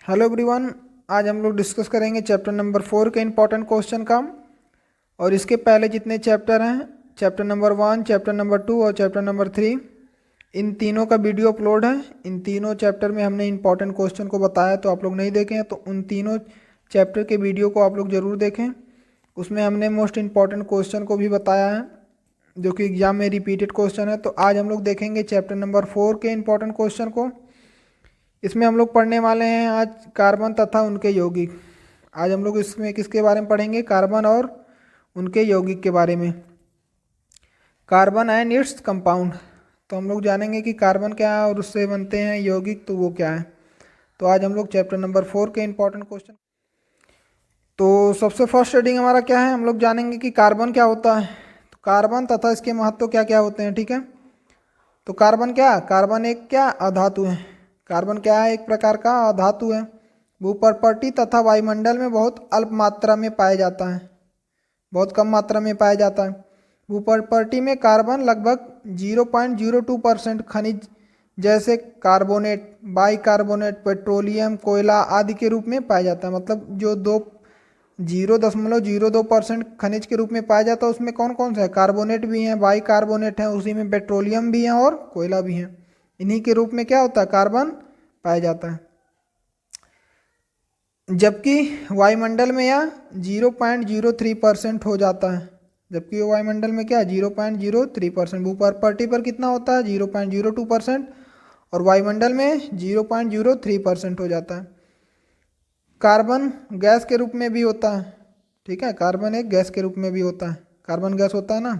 Hello everyone. आज हम लोग डिस्कस करेंगे चैप्टर नंबर 4 के इम्पोर्टेंट क्वेश्चन का। और इसके पहले जितने चैप्टर हैं, चैप्टर नंबर 1, चैप्टर नंबर 2 और चैप्टर नंबर 3, इन तीनों का वीडियो अपलोड है। इन तीनों चैप्टर में हमने इम्पोर्टेंट क्वेश्चन को बताया, तो आप लोग नहीं देखे हैं तो उन तीनों चैप्टर के वीडियो को आप लोग ज़रूर देखें। उसमें हमने मोस्ट इम्पॉर्टेंट क्वेश्चन को भी बताया है जो कि एग्जाम में रिपीटेड क्वेश्चन है। तो आज हम लोग देखेंगे चैप्टर नंबर 4 के इम्पोर्टेंट क्वेश्चन को। इसमें हम लोग पढ़ने वाले हैं आज कार्बन तथा उनके यौगिक। आज हम लोग इसमें किसके बारे में पढ़ेंगे? कार्बन और उनके यौगिक के बारे में। Carbon and its compound. तो हम लोग जानेंगे कि कार्बन क्या है और उससे बनते हैं यौगिक, तो वो क्या है। तो आज हम लोग चैप्टर नंबर 4 के इम्पोर्टेंट क्वेश्चन। तो सबसे फर्स्ट हेडिंग हमारा क्या है? हम लोग जानेंगे कि कार्बन क्या होता है, तो कार्बन तथा इसके महत्व क्या क्या होते हैं। ठीक है, तो कार्बन क्या, कार्बन एक क्या अधातु है। कार्बन क्या है? एक प्रकार का अधातु है। भूपर्पटी तथा वायुमंडल में बहुत अल्प मात्रा में पाया जाता है, बहुत कम मात्रा में पाया जाता है। भूपर्पटी में कार्बन लगभग 0.02% खनिज जैसे कार्बोनेट, बाइकार्बोनेट, पेट्रोलियम, कोयला आदि के रूप में पाया जाता है। मतलब जो 0.02% खनिज के रूप में पाया जाता है उसमें कौन कौन सा है? कार्बोनेट भी हैं, बाइकार्बोनेट है, उसी में पेट्रोलियम भी है और कोयला भी है। इन्हीं के रूप में क्या होता है? कार्बन पाया जाता है। जबकि वायुमंडल में यह 0.03% हो जाता है। जबकि वायुमंडल में क्या, 0.03%। भूपर्पटी पर कितना होता है? 0.02%। और वायुमंडल में 0.03% हो जाता है। कार्बन गैस के रूप में भी होता है। ठीक है, कार्बन एक गैस के रूप में भी होता है, कार्बन गैस होता है ना।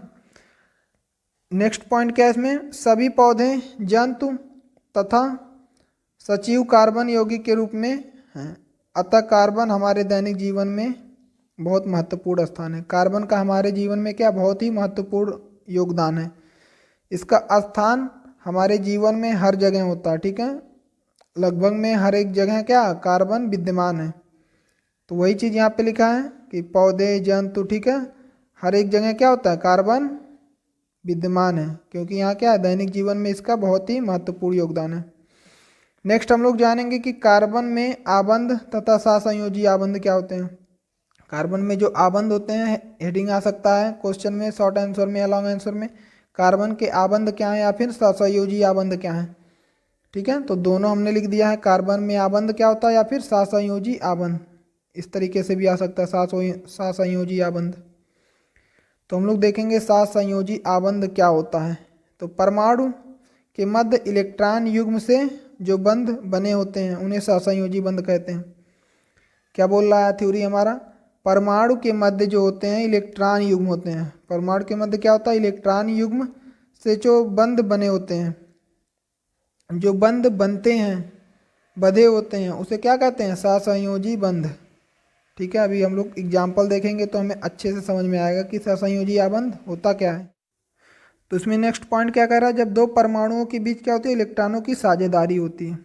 नेक्स्ट पॉइंट क्या है इसमें? सभी पौधे, जंतु तथा सजीव कार्बन यौगिक के रूप में हैं। अतः कार्बन हमारे दैनिक जीवन में बहुत महत्वपूर्ण स्थान है। कार्बन का हमारे जीवन में क्या, बहुत ही महत्वपूर्ण योगदान है। इसका स्थान हमारे जीवन में हर जगह होता है। ठीक है, लगभग में हर एक जगह क्या कार्बन विद्यमान है। तो वही चीज़ यहाँ पे लिखा है कि पौधे, जंतु, ठीक है, हर एक जगह क्या होता है? कार्बन विद्यमान है, क्योंकि यहाँ क्या है, दैनिक जीवन में इसका बहुत ही महत्वपूर्ण योगदान है। नेक्स्ट हम लोग जानेंगे कि कार्बन में आबंध तथा सहसंयोजी आबंध क्या होते हैं। कार्बन में जो आबंध होते हैं, हेडिंग आ सकता है क्वेश्चन में, शॉर्ट आंसर में या लॉन्ग आंसर में, कार्बन के आबंध क्या है या फिर सहसंयोजी आबंध क्या है। ठीक है, तो दोनों हमने लिख दिया है। कार्बन में आबंध क्या होता है या फिर सहसंयोजी आबंध, इस तरीके से भी आ सकता है, सहसंयोजी आबंध। तो हम लोग देखेंगे सहसंयोजी आबंध क्या होता है। तो परमाणु के मध्य इलेक्ट्रॉन युग्म से जो बंध बने होते हैं उन्हें सहसंयोजी बंध कहते हैं। क्या बोल रहा है थ्योरी हमारा? परमाणु के मध्य जो होते हैं इलेक्ट्रॉन युग्म होते हैं। परमाणु के मध्य क्या होता है? इलेक्ट्रॉन युग्म से जो बंध बने होते हैं, जो बंध बनते हैं, बंधे होते हैं, उसे क्या कहते हैं? सहसंयोजी बंध। ठीक है, अभी हम लोग एग्जाम्पल देखेंगे तो हमें अच्छे से समझ में आएगा कि सहसंयोजी आबंध होता क्या है। तो इसमें नेक्स्ट पॉइंट क्या कह रहा है? जब दो परमाणुओं के बीच क्या होती है? इलेक्ट्रॉनों की साझेदारी होती है।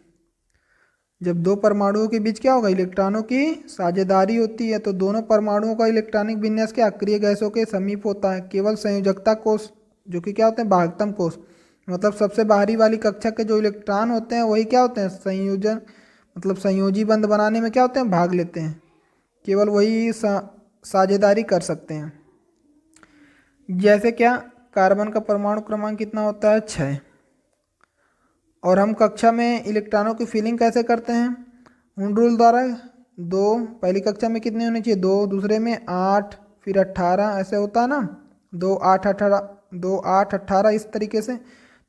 जब दो परमाणुओं के बीच क्या होगा? इलेक्ट्रॉनों की साझेदारी होती है। तो दोनों परमाणुओं का इलेक्ट्रॉनिक विन्यास क्या अक्रिय गैसों के समीप होता है। केवल संयोजकता कोष, जो कि क्या होते हैं? बाह्यतम कोष, मतलब सबसे बाहरी वाली कक्षा के जो इलेक्ट्रॉन होते हैं वही क्या होते हैं? संयोजन, मतलब संयोजी बंध बनाने में क्या होते हैं? भाग लेते हैं। केवल वही साझेदारी कर सकते हैं। जैसे क्या, कार्बन का परमाणु क्रमांक कितना होता है? 6। और हम कक्षा में इलेक्ट्रॉनों की फिलिंग कैसे करते हैं? हुंड रूल द्वारा। 2 पहली कक्षा में कितने होने चाहिए? 2, दूसरे में 8, फिर 18, ऐसे होता है ना। 2 8 18, 2 8 18, इस तरीके से।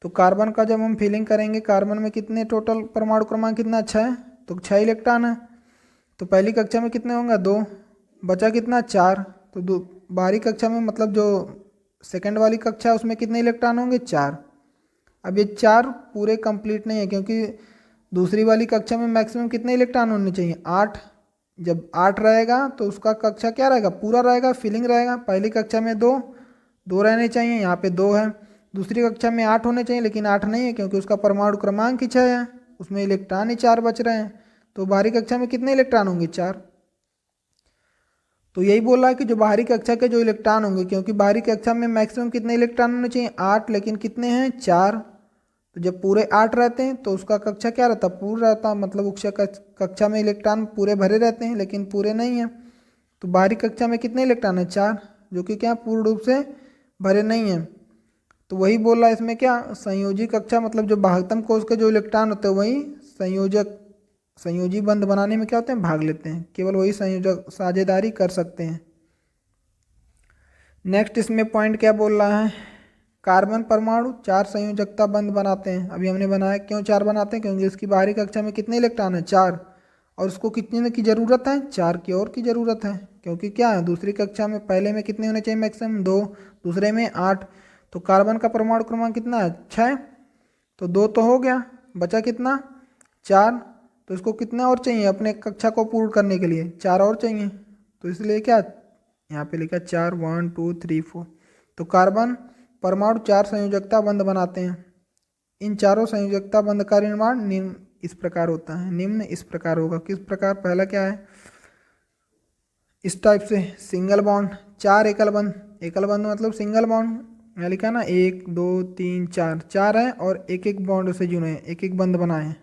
तो कार्बन का जब हम फिलिंग करेंगे, कार्बन में कितने टोटल परमाणु क्रमांक कितना? 6। तो 6 इलेक्ट्रॉन है। तो पहली कक्षा में कितने होंगे? 2, बचा कितना? 4। तो बाहरी कक्षा में, मतलब जो सेकंड वाली कक्षा है उसमें कितने इलेक्ट्रॉन होंगे? 4। अब ये 4 पूरे कंप्लीट नहीं है, क्योंकि दूसरी वाली कक्षा में मैक्सिमम कितने इलेक्ट्रॉन होने चाहिए? 8। जब 8 रहेगा तो उसका कक्षा क्या रहेगा? पूरा रहेगा, फिलिंग रहेगा। पहली कक्षा में 2 2 रहने चाहिए, यहाँ पे 2 है। दूसरी कक्षा में 8 होने चाहिए, लेकिन 8 नहीं है क्योंकि उसका परमाणु क्रमांक ही 6 है, उसमें इलेक्ट्रॉन ही 4 बच रहे हैं। तो बाहरी कक्षा में कितने इलेक्ट्रॉन होंगे? 4। तो यही बोला है कि जो बाहरी कक्षा के जो इलेक्ट्रॉन होंगे, क्योंकि बाहरी कक्षा में मैक्सिमम कितने इलेक्ट्रॉन होने चाहिए? 8, लेकिन कितने हैं? 4। तो जब पूरे 8 रहते हैं तो उसका कक्षा क्या रहता है, पूर्ण रहता, मतलब उस कक्षा में इलेक्ट्रॉन पूरे भरे रहते हैं, लेकिन पूरे नहीं हैं। तो बाहरी कक्षा में कितने इलेक्ट्रॉन है, 4, जो कि क्या पूर्ण रूप से भरे नहीं हैं। तो वही बोल रहा है इसमें क्या, संयोजी कक्षा मतलब जो बाह्यतम कोश के जो इलेक्ट्रॉन होते हैं वही संयोजी बंध बनाने में क्या होते हैं, भाग लेते हैं, केवल वही संयोजक साझेदारी कर सकते हैं। नेक्स्ट इसमें पॉइंट क्या बोल रहा है, कार्बन परमाणु 4 संयोजकता बंध बनाते हैं। अभी हमने बनाया, क्यों 4 बनाते हैं, क्योंकि उसकी बाहरी कक्षा में कितने इलेक्ट्रॉन है, 4, और उसको कितने की ज़रूरत है, 4 की और की ज़रूरत है, क्योंकि क्या है दूसरी कक्षा में पहले में कितने होने चाहिए मैक्सिमम 2, दूसरे में 8। तो कार्बन का परमाणु क्रमांक कितना है, 6, तो 2 तो हो गया, बचा कितना, 4। तो इसको कितना और चाहिए अपने कक्षा को पूर्ण करने के लिए, 4 और चाहिए। तो इसलिए क्या यहाँ पे लिखा 4, 1 2 3 4। तो कार्बन परमाणु 4 संयोजकता बंध बनाते हैं। इन चारों संयोजकता बंध का निर्माण निम्न इस प्रकार होता है, निम्न इस प्रकार होगा, किस प्रकार, पहला क्या है, इस टाइप से सिंगल बॉन्ड, 4 एकल बंध, एकल बंध मतलब सिंगल बॉन्ड, यहाँ लिखा ना 1 2 3 4, 4 है और एक एक बॉन्ड से जुड़े हैं, एक एक बंध बनाए हैं।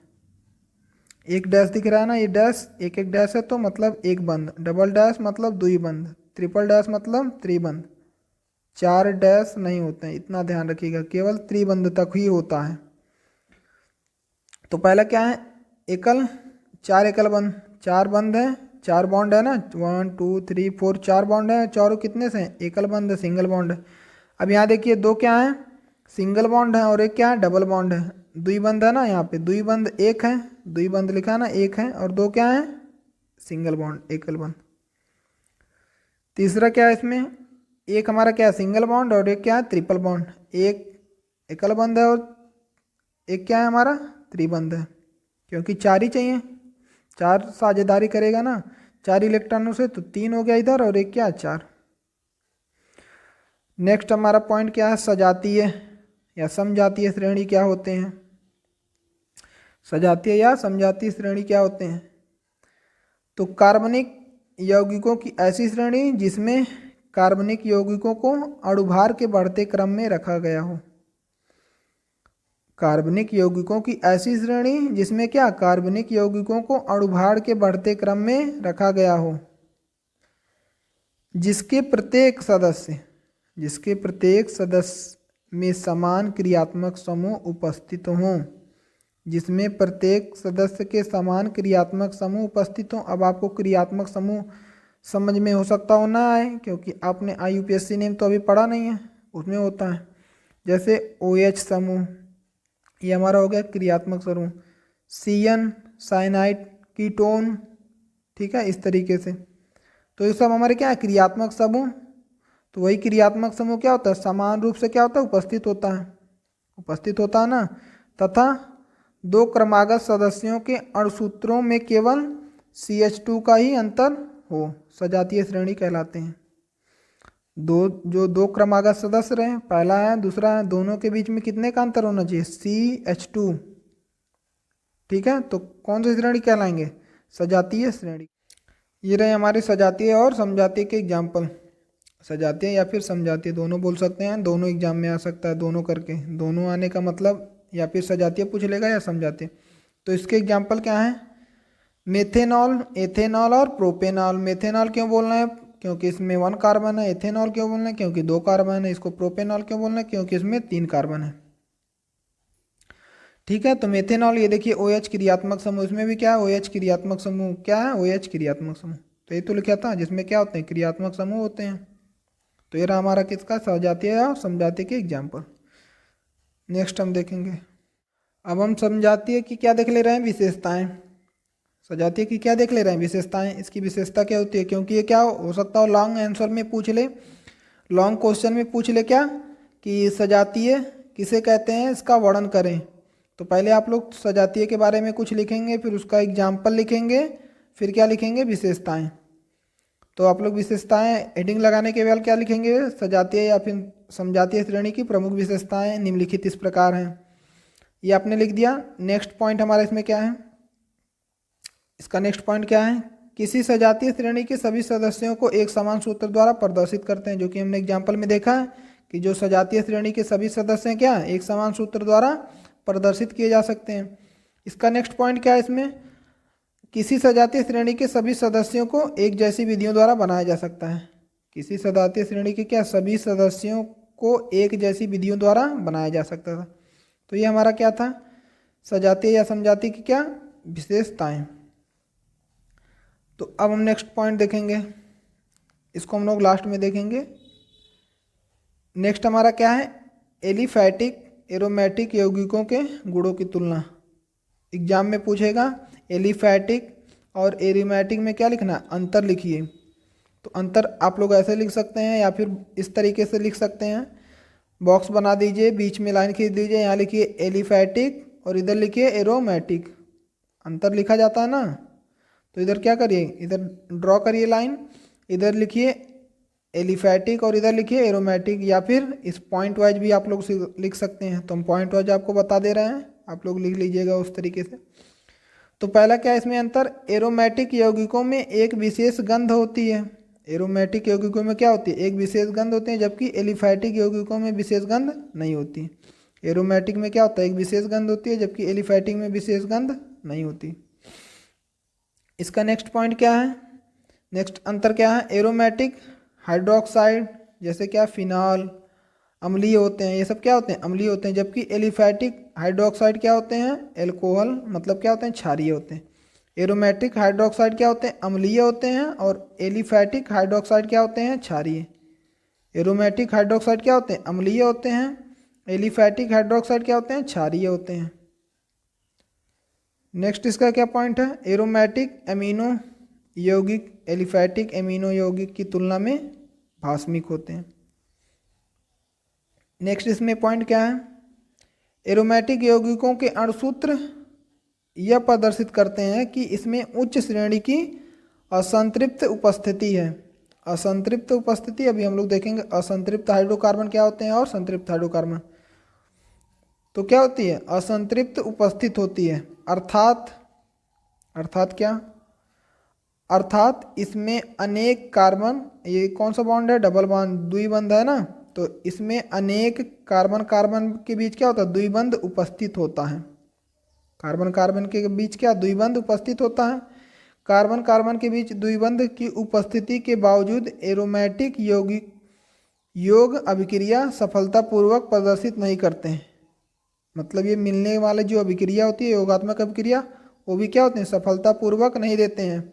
एक डैश दिख रहा है ना, ये डैश एक एक डैश है तो मतलब एक बंद, डबल डैश मतलब दुई बंद, ट्रिपल डैश मतलब त्रिबंध, 4 डैश नहीं होते हैं, इतना ध्यान रखिएगा, केवल त्रिबंध तक ही होता है। तो पहला क्या है, एकल, 4 एकल बंध, 4 बंद है, 4 बॉन्ड है ना, 1 2 3 4, 4 बॉन्ड है, चारों कितने से एकल बंद है, सिंगल बॉन्ड है। अब यहाँ देखिए 2 क्या है, सिंगल बॉन्ड है, और एक क्या है, डबल बॉन्ड है। दुई बंद है ना, यहाँ पे दुई बंद एक है, दुई बंद लिखा है ना, एक है, और 2 क्या है, सिंगल बॉन्ड, एकल बंद। तीसरा क्या है इसमें, एक हमारा क्या है, सिंगल बॉन्ड, और एक क्या है, ट्रिपल बॉन्ड, एक एकल बंद है और एक क्या है हमारा, त्रिबंध है, क्योंकि 4 ही चाहिए, 4 साझेदारी करेगा ना 4 इलेक्ट्रॉनों से, तो 3 हो गया इधर और एक क्या है, 4। नेक्स्ट हमारा पॉइंट क्या है, सजातीय या समजातीय श्रेणी क्या होते हैं। सजातीय या समजातीय श्रेणी क्या होते हैं, तो कार्बनिक यौगिकों की ऐसी श्रेणी जिसमें कार्बनिक यौगिकों को अणुभार के बढ़ते क्रम में रखा गया हो। कार्बनिक यौगिकों की ऐसी श्रेणी जिसमें क्या, कार्बनिक यौगिकों को अणुभार के बढ़ते क्रम में रखा गया हो, जिसके प्रत्येक सदस्य में समान क्रियात्मक समूह उपस्थित हों, जिसमें प्रत्येक सदस्य के समान क्रियात्मक समूह उपस्थित हों। अब आपको क्रियात्मक समूह समझ में हो सकता हो ना आए, क्योंकि आपने IUPAC नेम तो अभी पढ़ा नहीं है, उसमें होता है जैसे OH समूह, ये हमारा हो गया क्रियात्मक समूह, CN साइनाइड कीटोन, ठीक है, इस तरीके से। तो ये सब हमारे क्या है, क्रियात्मक समूह। तो वही क्रियात्मक समूह क्या होता है, समान रूप से क्या होता है, उपस्थित होता है ना, तथा 2 क्रमागत सदस्यों के अणुसूत्रों में केवल CH2 का ही अंतर हो, सजातीय श्रेणी कहलाते हैं। जो दो क्रमागत सदस्य रहे, पहला है दूसरा है, दोनों के बीच में कितने का अंतर होना चाहिए, CH2, ठीक है। तो कौन सी श्रेणी कहलाएंगे, सजातीय श्रेणी। ये रहे हमारे सजातीय और समजातीय के एग्जाम्पल, सजातीय या फिर समजातीय दोनों बोल सकते हैं, दोनों एग्जाम में आ सकता है, दोनों करके, दोनों आने का मतलब या फिर सजातीय पूछ लेगा या समजातीय। तो इसके एग्जाम्पल क्या है, मेथेनॉल, एथेनॉल और प्रोपेनॉल। मेथेनॉल क्यों बोलना है, क्योंकि इसमें 1 कार्बन है। एथेनॉल क्यों बोलना है, क्योंकि 2 कार्बन है। इसको प्रोपेनॉल क्यों बोलना है, क्योंकि इसमें 3 कार्बन है, ठीक है। तो मेथेनॉल, ये देखिए OH क्रियात्मक समूह, इसमें भी क्या है, OH क्रियात्मक समूह, क्या है, OH क्रियात्मक समूह। तो ये तो लिखा था जिसमें क्या होते हैं, क्रियात्मक समूह होते हैं। तो ये रहा हमारा किसका, सजातीय और समजातीय के एग्जाम्पल। नेक्स्ट हम देखेंगे, अब हम समजातीय की क्या देख ले रहे हैं, विशेषताएं। सजातीय की क्या देख ले रहे हैं, विशेषताएं। इसकी विशेषता क्या होती है, क्योंकि ये क्या हो सकता हो लॉन्ग आंसर में पूछ ले, लॉन्ग क्वेश्चन में पूछ ले क्या, कि सजातीय किसे कहते हैं, इसका वर्णन करें। तो पहले आप लोग सजातीय के बारे में कुछ लिखेंगे, फिर उसका एग्जाम्पल लिखेंगे, फिर क्या लिखेंगे, विशेषताएं। तो आप लोग विशेषताएं हेडिंग लगाने के बाद क्या लिखेंगे, सजातीय या फिर समजातीय श्रेणी की प्रमुख विशेषताएं निम्नलिखित इस प्रकार हैं, ये आपने लिख दिया। नेक्स्ट पॉइंट हमारा इसमें क्या है, इसका नेक्स्ट पॉइंट क्या है, किसी सजातीय श्रेणी के सभी सदस्यों को एक समान सूत्र द्वारा प्रदर्शित करते हैं, जो कि हमने एग्जाम्पल में देखा है कि जो सजातीय श्रेणी के सभी सदस्य हैं क्या एक समान सूत्र द्वारा प्रदर्शित किए जा सकते हैं। इसका नेक्स्ट पॉइंट क्या है इसमें, किसी सजातीय श्रेणी के सभी सदस्यों को एक जैसी विधियों द्वारा बनाया जा सकता है। किसी सजातीय श्रेणी के क्या सभी सदस्यों को एक जैसी विधियों द्वारा बनाया जा सकता था। तो ये हमारा क्या था, सजातीय या समजातीय की क्या विशेषताएं। तो अब हम नेक्स्ट पॉइंट देखेंगे, इसको हम लोग लास्ट में देखेंगे। नेक्स्ट हमारा क्या है, एलिफैटिक एरोमेटिक यौगिकों के गुणों की तुलना। एग्जाम में पूछेगा एलिफैटिक और एरोमेटिक में क्या लिखना है, अंतर लिखिए। तो अंतर आप लोग ऐसे लिख सकते हैं या फिर इस तरीके से लिख सकते हैं, बॉक्स बना दीजिए, बीच में लाइन खींच दीजिए, यहाँ लिखिए एलिफैटिक और इधर लिखिए एरोमेटिक। अंतर लिखा जाता है ना, तो इधर क्या करिए, इधर ड्रॉ करिए लाइन, इधर लिखिए एलिफैटिक और इधर लिखिए एरोमेटिक, या फिर इस पॉइंट वाइज भी आप लोग लिख सकते हैं। तो हम पॉइंट वाइज आपको बता दे रहे हैं, आप लोग लिख लीजिएगा उस तरीके से। तो पहला क्या है इसमें अंतर, एरोमेटिक यौगिकों में एक विशेष गंध होती है। एरोमेटिक यौगिकों में क्या होती है, एक विशेष गंध होती है, जबकि एलिफैटिक यौगिकों में विशेष गंध नहीं होती। एरोमेटिक में क्या होता है, एक विशेष गंध होती है, जबकि एलिफैटिक में विशेष गंध नहीं होती। इसका नेक्स्ट पॉइंट क्या है, नेक्स्ट अंतर क्या है, एरोमेटिक हाइड्रोक्साइड जैसे क्या फिनॉल अम्लीय होते हैं, ये सब क्या होते हैं, अम्लीय होते हैं, जबकि एलिफैटिक हाइड्रोक्साइड क्या होते हैं, एल्कोहल मतलब क्या होते हैं, क्षारीय होते हैं। एरोमेटिक हाइड्रोक्साइड क्या होते हैं, अम्लीय होते हैं, और एलिफैटिक हाइड्रोक्साइड क्या होते हैं, क्षारीय। एरोमेटिक हाइड्रोक्साइड क्या होते हैं, अम्लीय होते हैं, एलिफैटिक हाइड्रोक्साइड क्या होते हैं, क्षारीय होते हैं। नेक्स्ट इसका क्या पॉइंट है, एरोमेटिक एमिनो यौगिक एलिफैटिक एमिनो यौगिक की तुलना में भास्मिक होते हैं। नेक्स्ट इसमें पॉइंट क्या है, एरोमेटिक यौगिकों के अणुसूत्र यह प्रदर्शित करते हैं कि इसमें उच्च श्रेणी की असंतृप्त उपस्थिति है। असंतृप्त उपस्थिति अभी हम लोग देखेंगे, असंतृप्त हाइड्रोकार्बन क्या होते हैं और संतृप्त हाइड्रोकार्बन। तो क्या होती है, असंतृप्त उपस्थित होती है, अर्थात क्या, अर्थात इसमें अनेक कार्बन, ये कौन सा बॉन्ड है, डबल बॉन्ड द्विबंध है ना, तो इसमें अनेक कार्बन कार्बन के बीच क्या होता है, द्विबंध उपस्थित होता है। कार्बन कार्बन के बीच क्या द्विबंध उपस्थित होता है। कार्बन कार्बन के बीच द्विबंध की उपस्थिति के बावजूद एरोमेटिक यौगिक योग अभिक्रिया सफलतापूर्वक प्रदर्शित नहीं करते हैं। मतलब ये मिलने वाले जो अभिक्रिया होती है योगात्मक अभिक्रिया, वो भी क्या होते हैं, सफलतापूर्वक नहीं देते हैं,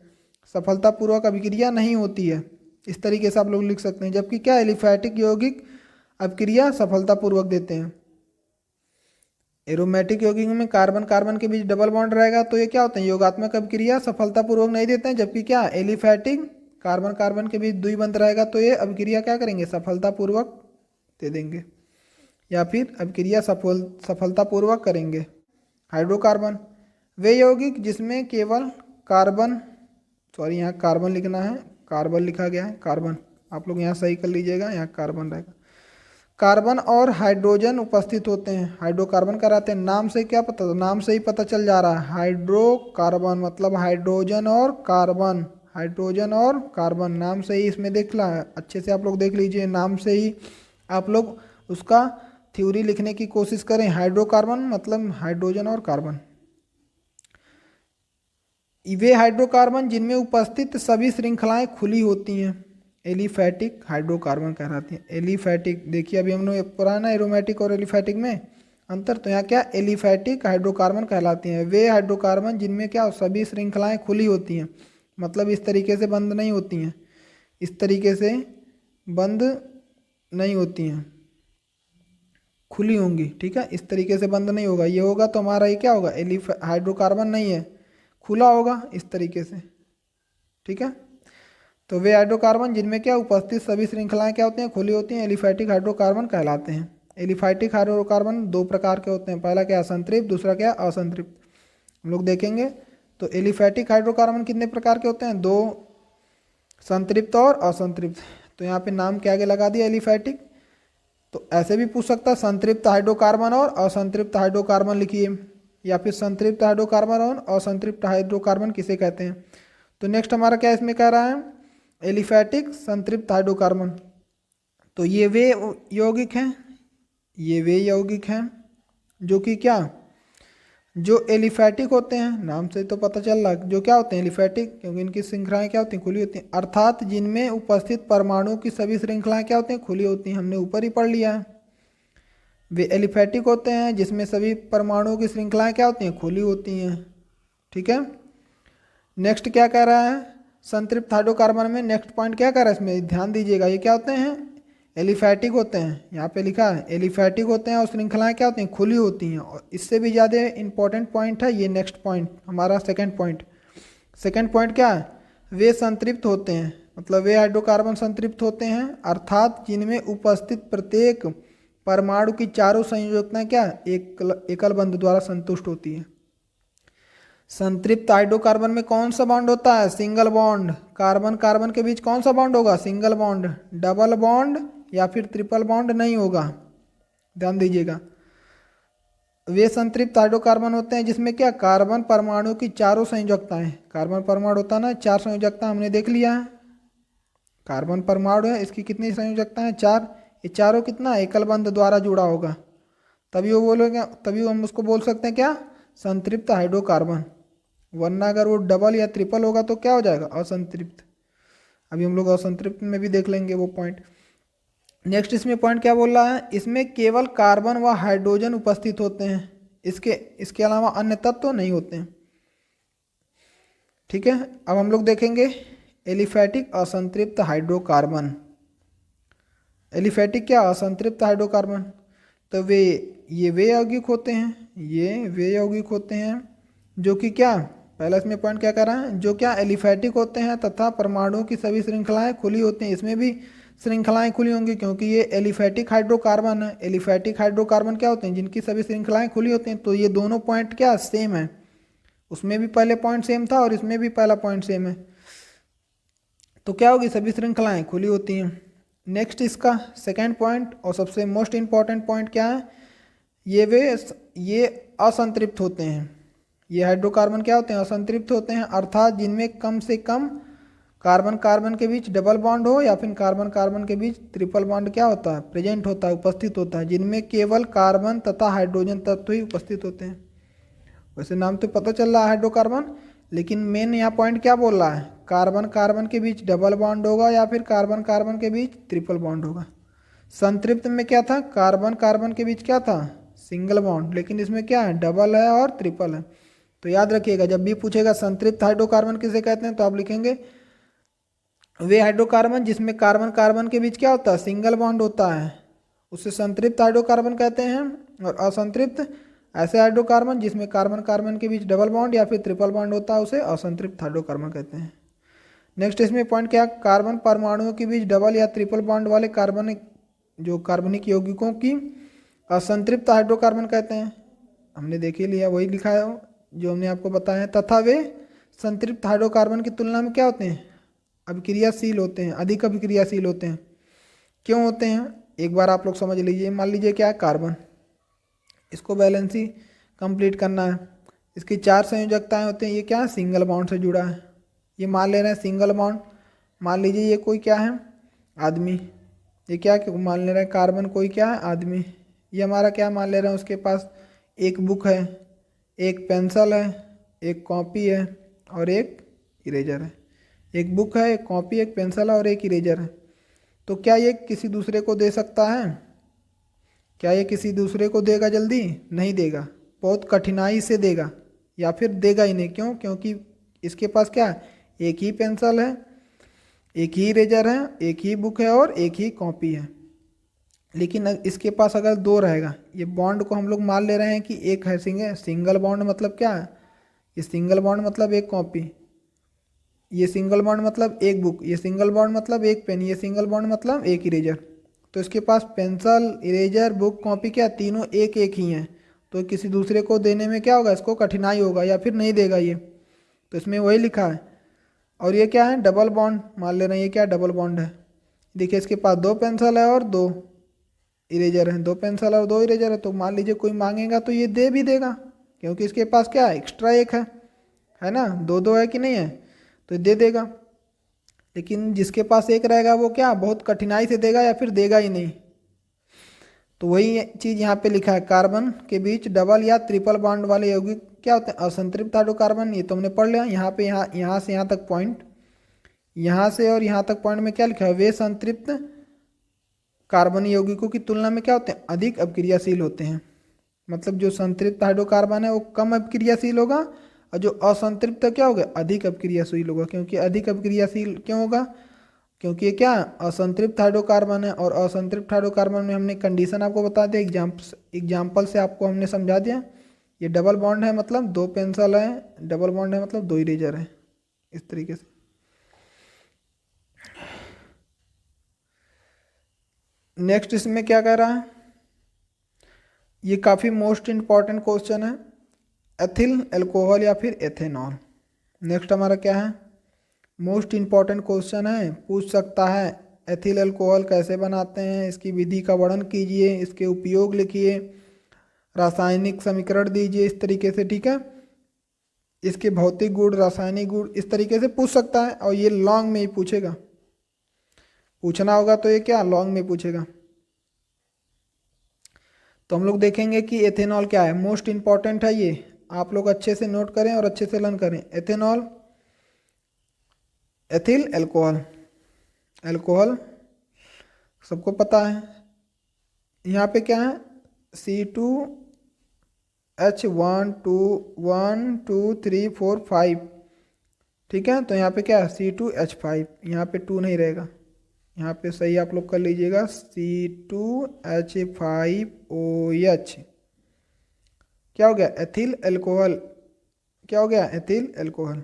सफलतापूर्वक अभिक्रिया नहीं होती है। इस तरीके से आप लोग लिख सकते हैं, जबकि क्या एलिफैटिक यौगिक अभिक्रिया सफलतापूर्वक देते हैं। एरोमेटिक यौगिक में कार्बन कार्बन के बीच डबल बॉन्ड रहेगा, तो ये क्या होते हैं, योगात्मक अभिक्रिया सफलतापूर्वक नहीं देते हैं, जबकि क्या एलिफैटिक कार्बन कार्बन के बीच द्विबंध रहेगा, तो ये अभिक्रिया क्या करेंगे, सफलतापूर्वक दे देंगे, या फिर अभिक्रिया सफलतापूर्वक करेंगे। हाइड्रोकार्बन वे यौगिक जिसमें केवल कार्बन, सॉरी यहाँ कार्बन लिखना है, कार्बन लिखा गया है, कार्बन आप लोग यहाँ सही कर लीजिएगा, यहाँ कार्बन रहेगा। कार्बन और हाइड्रोजन उपस्थित होते हैं, हाइड्रोकार्बन कराते हैं। नाम से क्या पता, नाम से ही पता चल जा रहा है, हाइड्रोकार्बन मतलब हाइड्रोजन और कार्बन, हाइड्रोजन और कार्बन नाम से ही इसमें देख ला है, अच्छे से आप लोग देख लीजिए, नाम से ही आप लोग उसका थ्योरी लिखने की कोशिश करें। हाइड्रोकार्बन मतलब हाइड्रोजन और कार्बन। वे हाइड्रोकार्बन जिनमें उपस्थित सभी श्रृंखलाएं खुली होती हैं एलिफैटिक हाइड्रोकार्बन कहलाती हैं। एलिफैटिक देखिए, अभी हमने पुराना एरोमेटिक और एलिफैटिक में अंतर, तो यहाँ क्या एलिफैटिक हाइड्रोकार्बन कहलाती हैं। वे हाइड्रोकार्बन जिनमें क्या सभी श्रृंखलाएं खुली होती हैं, मतलब इस तरीके से बंद नहीं होती हैं, इस तरीके से बंद नहीं होती हैं, खुली होंगी, ठीक है, इस तरीके से बंद नहीं होगा। ये होगा तो हमारा ये क्या होगा, हाइड्रोकार्बन नहीं है, खुला होगा इस तरीके से, ठीक है। तो वे हाइड्रोकार्बन जिनमें क्या उपस्थित सभी श्रृंखलाएं क्या होती हैं, खुली होती हैं, एलिफैटिक हाइड्रोकार्बन कहलाते हैं। एलिफैटिक हाइड्रोकार्बन दो प्रकार के होते हैं, पहला क्या असंतृप्त, दूसरा क्या असंतृप्त। हम लोग देखेंगे तो एलिफैटिक हाइड्रोकार्बन कितने प्रकार के होते हैं, दो, संतृप्त और असंतृप्त। तो यहाँ पे नाम के आगे लगा दिया एलिफैटिक। तो ऐसे भी पूछ सकता है संतृप्त हाइड्रोकार्बन और असंतृप्त हाइड्रोकार्बन लिखिए, या फिर संतृप्त हाइड्रोकार्बन और असंतृप्त हाइड्रोकार्बन किसे कहते हैं। तो नेक्स्ट हमारा क्या इसमें कह रहा है, एलिफैटिक संतृप्त हाइड्रोकार्बन। तो ये वे यौगिक हैं, ये वे यौगिक हैं जो कि क्या जो एलिफैटिक होते हैं, नाम से तो पता चल रहा है जो क्या होते हैं एलिफैटिक, क्योंकि इनकी श्रृंखलाएं क्या होती हैं, खुली होती हैं, अर्थात जिनमें उपस्थित परमाणुओं की सभी श्रृंखलाएं क्या होती हैं, खुली होती हैं। हमने ऊपर ही पढ़ लिया है। वे एलिफैटिक होते हैं जिसमें सभी परमाणुओं की श्रृंखलाएं क्या होती हैं, खुली होती हैं। ठीक है। नेक्स्ट क्या कह रहा है, संतृप्त हाइड्रोकार्बन में नेक्स्ट पॉइंट क्या कह रहा है, इसमें ध्यान दीजिएगा। ये क्या होते हैं, एलिफैटिक होते हैं। यहाँ पे लिखा है एलिफैटिक होते हैं और श्रृंखलाएं क्या होती हैं, खुली होती हैं। और इससे भी ज़्यादा इंपॉर्टेंट पॉइंट है ये नेक्स्ट पॉइंट, हमारा सेकंड पॉइंट। सेकंड पॉइंट क्या है, वे संतृप्त होते हैं, मतलब वे हाइड्रोकार्बन संतृप्त होते हैं, अर्थात जिनमें उपस्थित प्रत्येक परमाणु की चारों संयोजकताएं क्या एक एकल बंध द्वारा संतुष्ट होती है। संतृप्त हाइड्रोकार्बन में कौन सा बॉन्ड होता है, सिंगल बॉन्ड। कार्बन कार्बन के बीच कौन सा बॉन्ड होगा, सिंगल बॉन्ड। डबल बॉन्ड या फिर ट्रिपल बॉन्ड नहीं होगा, ध्यान दीजिएगा। वे संतृप्त हाइड्रोकार्बन होते हैं जिसमें क्या कार्बन परमाणु की चारों संयोजकताएं, कार्बन परमाणु होता है ना, 4 संयोजकता हमने देख लिया है। कार्बन परमाणु है, इसकी कितनी संयोजकता है, 4। ये चारों कितना एकल बंध द्वारा जुड़ा होगा, तभी वो बोलोगे, तभी हम उसको बोल सकते हैं क्या, संतृप्त हाइड्रोकार्बन। वरना अगर वो डबल या ट्रिपल होगा तो क्या हो जाएगा, असंतृप्त। अभी हम लोग असंतृप्त में भी देख लेंगे वो पॉइंट। नेक्स्ट इसमें पॉइंट क्या बोल रहा है, इसमें केवल कार्बन व हाइड्रोजन उपस्थित होते हैं, इसके अलावा अन्य तत्व तो नहीं होते हैं। ठीक है। अब हम लोग देखेंगे एलिफैटिक असंतृप्त हाइड्रोकार्बन। एलिफैटिक क्या, असंतृप्त हाइड्रोकार्बन। तो वे यौगिक होते हैं, ये वे यौगिक होते हैं जो कि क्या, पहला इसमें पॉइंट क्या कर रहा है, जो क्या एलिफैटिक होते हैं तथा परमाणुओं की सभी श्रृंखलाएं खुली होती हैं। इसमें भी श्रृंखलाएं खुली होंगी क्योंकि ये एलिफैटिक हाइड्रोकार्बन है। एलिफैटिक हाइड्रोकार्बन क्या होते हैं, जिनकी सभी श्रृंखलाएं खुली होती हैं। तो ये दोनों पॉइंट क्या सेम है, उसमें भी पहले पॉइंट सेम था और इसमें भी पहला पॉइंट सेम है। तो क्या होगी, सभी श्रृंखलाएं खुली होती हैं। नेक्स्ट इसका सेकेंड पॉइंट और सबसे मोस्ट इंपॉर्टेंट पॉइंट क्या है, ये असंतृप्त होते हैं। ये हाइड्रोकार्बन क्या होते हैं, असंतृप्त होते हैं, अर्थात जिनमें कम से कम कार्बन कार्बन के बीच डबल बॉन्ड हो या फिर कार्बन कार्बन के बीच ट्रिपल बॉन्ड क्या होता है, प्रेजेंट होता है, उपस्थित होता है, जिनमें केवल कार्बन तथा हाइड्रोजन तत्व ही उपस्थित होते हैं। वैसे नाम तो पता चल रहा है हाइड्रोकार्बन, लेकिन मेन यहाँ पॉइंट क्या बोल रहा है, कार्बन कार्बन के बीच डबल बॉन्ड होगा या फिर कार्बन कार्बन के बीच ट्रिपल बॉन्ड होगा। संतृप्त में क्या था, कार्बन कार्बन के बीच क्या था, सिंगल बॉन्ड, लेकिन इसमें क्या है, डबल है और ट्रिपल है। तो याद रखिएगा जब भी पूछेगा संतृप्त हाइड्रोकार्बन किसे कहते हैं, तो आप लिखेंगे वे हाइड्रोकार्बन जिसमें कार्बन कार्बन के बीच क्या होता है, सिंगल बॉन्ड होता है, उसे संतृप्त हाइड्रोकार्बन कहते हैं। और असंतृप्त ऐसे हाइड्रोकार्बन जिसमें कार्बन कार्बन के बीच डबल बॉन्ड या फिर ट्रिपल बॉन्ड होता है, उसे असंतृप्त हाइड्रोकार्बन कहते हैं। नेक्स्ट इसमें पॉइंट क्या, कार्बन परमाणुओं के बीच डबल या ट्रिपल बॉन्ड वाले कार्बनिक यौगिकों की असंतृप्त हाइड्रोकार्बन कहते हैं। हमने देख ही लिया, वही लिखा है जो हमने आपको बताया है। तथा वे संतृप्त हाइड्रोकार्बन की तुलना में क्या होते हैं, अभिक्रियाशील होते हैं, अधिक अभिक्रियाशील होते हैं। क्यों होते हैं, एक बार आप लोग समझ लीजिए। मान लीजिए क्या है, कार्बन, इसको बैलेंसी कंप्लीट करना है, इसकी 4 संयोजकताएं होती हैं। ये क्या है, सिंगल बॉन्ड से जुड़ा है, ये मान ले रहे हैं सिंगल बॉन्ड। मान लीजिए ये कोई क्या है, आदमी, ये क्या मान ले रहे हैं, कार्बन कोई क्या है, आदमी। ये हमारा क्या मान ले रहे हैं, उसके पास एक बुक है, एक पेंसिल है, एक कॉपी है और एक इरेजर है। एक बुक है, एक कॉपी, एक पेंसिल है और एक इरेजर है। तो क्या ये किसी दूसरे को दे सकता है, क्या ये किसी दूसरे को देगा जल्दी, नहीं देगा, बहुत कठिनाई से देगा या फिर देगा ही नहीं। क्यों, क्योंकि इसके पास क्या है, एक ही पेंसिल है, एक ही इरेजर है, एक ही बुक है और एक ही कॉपी है। लेकिन इसके पास अगर 2 रहेगा, ये बॉन्ड को हम लोग मान ले रहे हैं कि एक है सिंगल बॉन्ड, मतलब क्या है, ये सिंगल बॉन्ड मतलब एक कॉपी, ये सिंगल बॉन्ड मतलब एक बुक, ये सिंगल बॉन्ड मतलब एक पेन, ये सिंगल बॉन्ड मतलब एक इरेजर। तो इसके पास पेंसिल, इरेजर, बुक, कॉपी क्या तीनों एक एक ही हैं। तो किसी दूसरे को देने में क्या होगा, इसको कठिनाई होगा या फिर नहीं देगा ये। तो इसमें वही लिखा है। और ये क्या है, डबल बॉन्ड मान ले रहे हैं, ये क्या डबल बॉन्ड है। देखिए इसके पास 2 पेंसिल है और 2 इरेजर हैं, 2 पेंसिल और 2 इरेजर है। तो मान लीजिए कोई मांगेगा तो ये दे भी देगा, क्योंकि इसके पास क्या है, एक्स्ट्रा एक है ना, 2 है कि नहीं है, तो दे देगा। लेकिन जिसके पास एक रहेगा वो क्या बहुत कठिनाई से देगा या फिर देगा ही नहीं। तो वही चीज़ यहाँ पे लिखा है, कार्बन के बीच डबल या ट्रिपल बॉन्ड वाले यौगिक क्या होते हैं? असंतृप्त हाइड्रोकार्बन। ये तो हमने पढ़ लिया। यहाँ पे यहाँ से यहाँ तक पॉइंट, यहाँ से और यहाँ तक पॉइंट में क्या लिखा है? वे संतृप्त कार्बन यौगिकों की तुलना में क्या होते हैं? अधिक अपक्रियाशील होते हैं। मतलब जो संतृप्त हाइड्रोकार्बन है वो कम अपक्रियाशील होगा, और जो असंतृप्त क्या होगा? अधिक अपक्रियाशील होगा। क्योंकि अधिक अपक्रियाशील क्यों होगा? क्योंकि ये क्या असंतृप्त हाइड्रोकार्बन है, और असंतृप्त हाइड्रोकार्बन में हमने कंडीशन आपको बता दिया, एग्जाम्पल से आपको हमने समझा दिया। ये डबल बॉन्ड है मतलब 2 पेंसिल है, डबल बॉन्ड है मतलब 2 इरेजर है, इस तरीके से। नेक्स्ट इसमें क्या कह रहा है? ये काफ़ी मोस्ट इम्पॉर्टेंट क्वेश्चन है, एथिल अल्कोहल या फिर एथेनॉल। नेक्स्ट हमारा क्या है? मोस्ट इम्पॉर्टेंट क्वेश्चन है, पूछ सकता है एथिल अल्कोहल कैसे बनाते हैं, इसकी विधि का वर्णन कीजिए, इसके उपयोग लिखिए, रासायनिक समीकरण दीजिए, इस तरीके से, ठीक है। इसके भौतिक गुण, रासायनिक गुण, इस तरीके से पूछ सकता है। और ये लॉन्ग में ही पूछेगा, पूछना होगा तो ये क्या लॉन्ग में पूछेगा। तो हम लोग देखेंगे कि एथेनॉल क्या है, मोस्ट इम्पॉर्टेंट है ये, आप लोग अच्छे से नोट करें और अच्छे से लर्न करें। एथेनॉल, एथिल अल्कोहल, अल्कोहल सबको पता है। यहाँ पे क्या है? C2H1 2 1 2 3 4 5, ठीक है। तो यहाँ पे क्या है? C2H5, यहाँ पे 2 नहीं रहेगा, यहाँ पे सही आप लोग कर लीजिएगा, C2H5OH। क्या हो गया? Ethyl alcohol. क्या हो गया? Ethyl alcohol.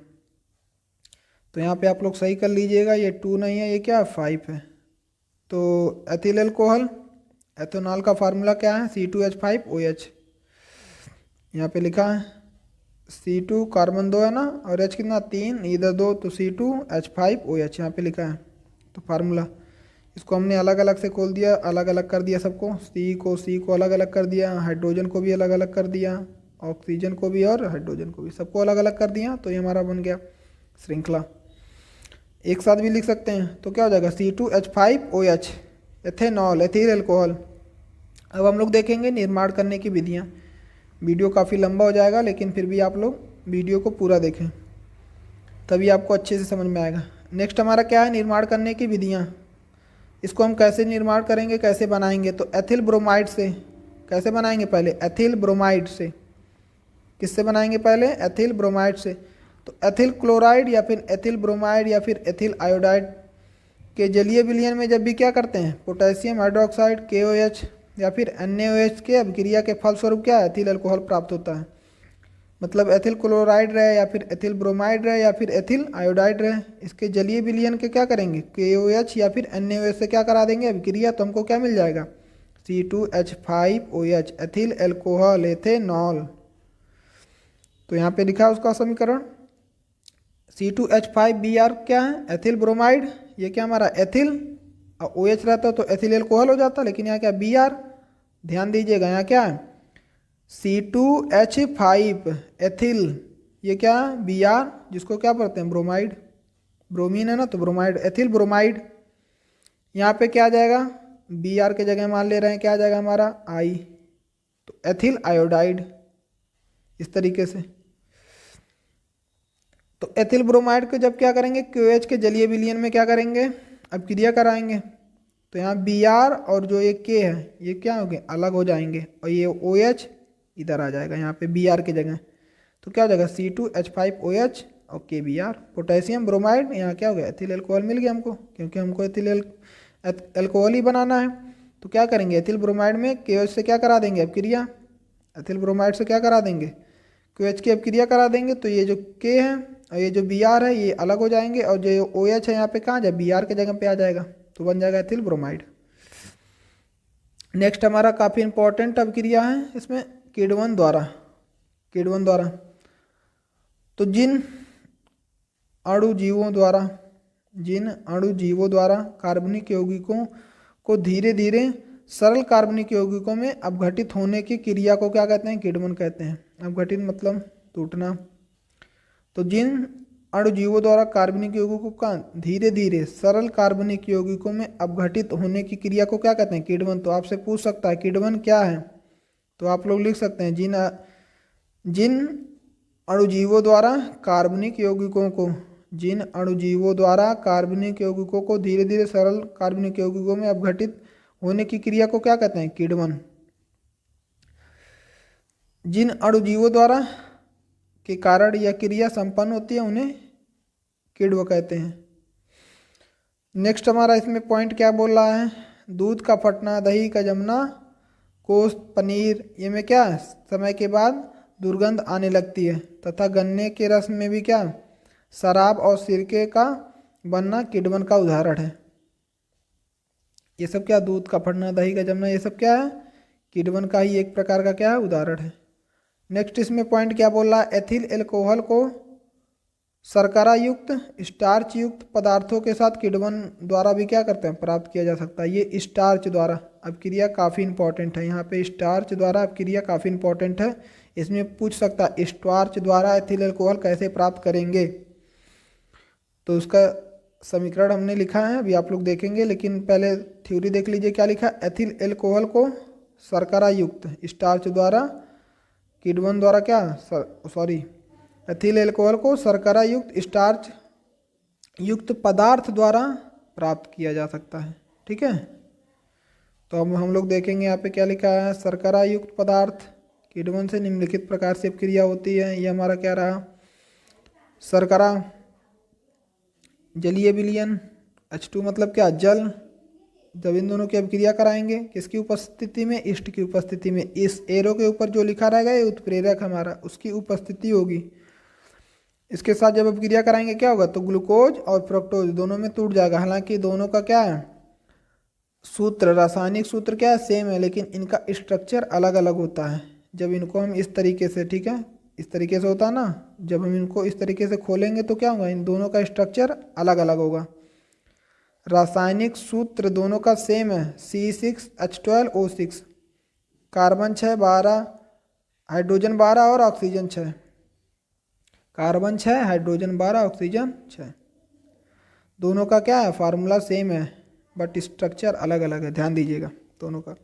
तो यहाँ पे आप लोग सही कर लीजिएगा, ये 2 नहीं है, ये क्या है? 5 है। तो एथिल अल्कोहल, एथेनॉल का फार्मूला क्या है? C2H5OH। यहाँ पे लिखा है C2 कार्बन 2 है ना, और H कितना? 3, इधर 2, तो C2H5OH यहाँ पे लिखा है। तो फार्मूला इसको हमने अलग अलग से खोल दिया, अलग अलग कर दिया सबको, C को अलग अलग कर दिया, हाइड्रोजन को भी अलग अलग कर दिया, ऑक्सीजन को भी और हाइड्रोजन को भी, सबको अलग अलग कर दिया। तो ये हमारा बन गया श्रृंखला। एक साथ भी लिख सकते हैं, तो क्या हो जाएगा? C2H5OH, ethanol, ethyl alcohol. अब हम लोग देखेंगे निर्माण करने की विधियाँ। वीडियो काफ़ी लंबा हो जाएगा, लेकिन फिर भी आप लोग वीडियो को पूरा देखें, तभी आपको अच्छे से समझ में आएगा। नेक्स्ट हमारा क्या है? निर्माण करने की विधियाँ। इसको हम कैसे निर्माण करेंगे, कैसे बनाएंगे? तो एथिल ब्रोमाइड से। कैसे बनाएंगे? पहले एथिल ब्रोमाइड से। किससे बनाएंगे? पहले एथिल ब्रोमाइड से। तो एथिल क्लोराइड या फिर एथिल ब्रोमाइड या फिर एथिल आयोडाइड के जलीय विलयन में जब भी क्या करते हैं? पोटेशियम हाइड्रोक्साइड KOH या फिर NaOH के अभिक्रिया के फलस्वरूप क्या है? एथिल अल्कोहल प्राप्त होता है। मतलब एथिल क्लोराइड रहे या फिर एथिल ब्रोमाइड रहे या फिर एथिल आयोडाइड रहे, इसके जलीय विलयन के क्या करेंगे? KOH या फिर NaOH से क्या करा देंगे? अभिक्रिया। तो हमको क्या मिल जाएगा? C2H5OH, ethyl alcohol, ethanol. तो यहाँ पे लिखा है उसका समीकरण, C2H5Br क्या है? Ethyl bromide. ये क्या हमारा? एथिल, और OH रहता तो एथिल अल्कोहल हो जाता, लेकिन यहाँ क्या? Br। ध्यान दीजिएगा, यहाँ क्या है? C2H5 एथिल, ये क्या? Br, जिसको क्या पढ़ते हैं? ब्रोमाइड, ब्रोमीन है ना, तो ब्रोमाइड, एथिल ब्रोमाइड। यहाँ पे क्या आ जाएगा? Br के जगह मान ले रहे हैं, क्या आ जाएगा हमारा? I, तो एथिल आयोडाइड, इस तरीके से। तो एथिल ब्रोमाइड को जब क्या करेंगे? KOH के जलीय विलयन में क्या करेंगे? अभिक्रिया कराएंगे। तो यहाँ Br और जो ये K है, ये क्या होंगे? अलग हो जाएंगे, और ये OH इधर आ जाएगा यहाँ पे Br के जगह। तो क्या हो जाएगा? C2H5OH और KBr। पोटेशियम ब्रोमाइड, यहाँ क्या हो गया? एथिल अल्कोहल मिल गया हमको, क्योंकि हमको एथिल अल्कोहल ही बनाना है। तो क्या करेंगे? एथिल ब्रोमाइड में KOH से क्या करा देंगे? अभिक्रिया। एथिल ब्रोमाइड से क्या करा देंगे? KOH की अभिक्रिया करा देंगे। तो ये जो K है और ये जो Br है, ये अलग हो जाएंगे, और जो OH है यहाँ पे कहाँ जाए? Br के जगह पे आ जाएगा, तो बन जाएगा एथिल ब्रोमाइड। नेक्स्ट हमारा काफ़ी इंपॉर्टेंट अभिक्रिया है इसमें, किण्वन द्वारा। किण्वन द्वारा, तो जिन अणुजीवों द्वारा कार्बनिक यौगिकों को धीरे धीरे सरल कार्बनिक यौगिकों में अपघटित होने की क्रिया को क्या कहते हैं? किण्वन कहते हैं। अपघटित मतलब टूटना। तो जिन अणुजीवों द्वारा कार्बनिक यौगिकों का धीरे धीरे सरल कार्बनिक यौगिकों में अपघटित होने की क्रिया को क्या कहते हैं? किण्वन। तो आपसे पूछ सकता है किण्वन क्या है, तो आप लोग लिख सकते हैं जिन अणुजीवों द्वारा कार्बनिक यौगिकों को, जिन अणुजीवों द्वारा कार्बनिक यौगिकों को धीरे धीरे सरल कार्बनिक यौगिकों में अपघटित होने की क्रिया को क्या कहते हैं? किण्वन। जिन अणुजीवों द्वारा के कारण यह क्रिया संपन्न होती है उन्हें किण्व कहते हैं। नेक्स्ट हमारा इसमें पॉइंट क्या बोल रहा है? दूध का फटना, दही का जमना, गोश्त, पनीर, ये में क्या समय के बाद दुर्गंध आने लगती है, तथा गन्ने के रस में भी क्या शराब और सिरके का बनना किण्वन का उदाहरण है। ये सब क्या, दूध का फटना, दही का जमना, ये सब क्या है? किण्वन का ही एक प्रकार का क्या है? उदाहरण है। नेक्स्ट इसमें पॉइंट क्या बोल रहा है? एथिल एल्कोहल को शर्करा युक्त स्टार्च युक्त पदार्थों के साथ किण्वन द्वारा भी क्या करते हैं? प्राप्त किया जा सकता है। ये स्टार्च द्वारा अपक्रिया काफ़ी इंपॉर्टेंट है। यहाँ पे स्टार्च द्वारा अपक्रिया काफ़ी इंपॉर्टेंट है। इसमें पूछ सकता है स्टार्च द्वारा एथिल एल्कोहल कैसे प्राप्त करेंगे, तो उसका समीकरण हमने लिखा है, अभी आप लोग देखेंगे, लेकिन पहले थ्योरी देख लीजिए क्या लिखा है। एथिल एल्कोहल को शर्करा युक्त स्टार्च द्वारा किण्वन द्वारा क्या एथिल एल्कोहल को शर्करा युक्त स्टार्च युक्त पदार्थ द्वारा प्राप्त किया जा सकता है। ठीक है, तो अब हम लोग देखेंगे यहाँ पे क्या लिखा है। शर्करा युक्त पदार्थ किण्वन से निम्नलिखित प्रकार से अपक्रिया होती है। ये हमारा क्या रहा? शर्करा, जलीय विलयन, H2 मतलब क्या? जल। जब इन दोनों की अपक्रिया कराएंगे किसकी उपस्थिति में? ईस्ट की उपस्थिति में। इस एरो के ऊपर जो लिखा रहेगा ये उत्प्रेरक हमारा, उसकी उपस्थिति होगी। इसके साथ जब अपक्रिया कराएंगे क्या होगा? तो ग्लूकोज और फ्रक्टोज दोनों में टूट जाएगा। हालांकि दोनों का क्या है? सूत्र, रासायनिक सूत्र क्या है? सेम है, लेकिन इनका स्ट्रक्चर अलग अलग होता है। जब इनको हम इस तरीके से, ठीक है, इस तरीके से होता है ना, जब हम इनको इस तरीके से खोलेंगे तो क्या होगा? इन दोनों का स्ट्रक्चर अलग अलग होगा। रासायनिक सूत्र दोनों का सेम है, C6H12O6, कार्बन 6 12, हाइड्रोजन 12 और ऑक्सीजन 6। Carbon 6, hydrogen 12, oxygen 6। दोनों का क्या है? फार्मूला सेम है, बट स्ट्रक्चर अलग अलग है, ध्यान दीजिएगा दोनों का।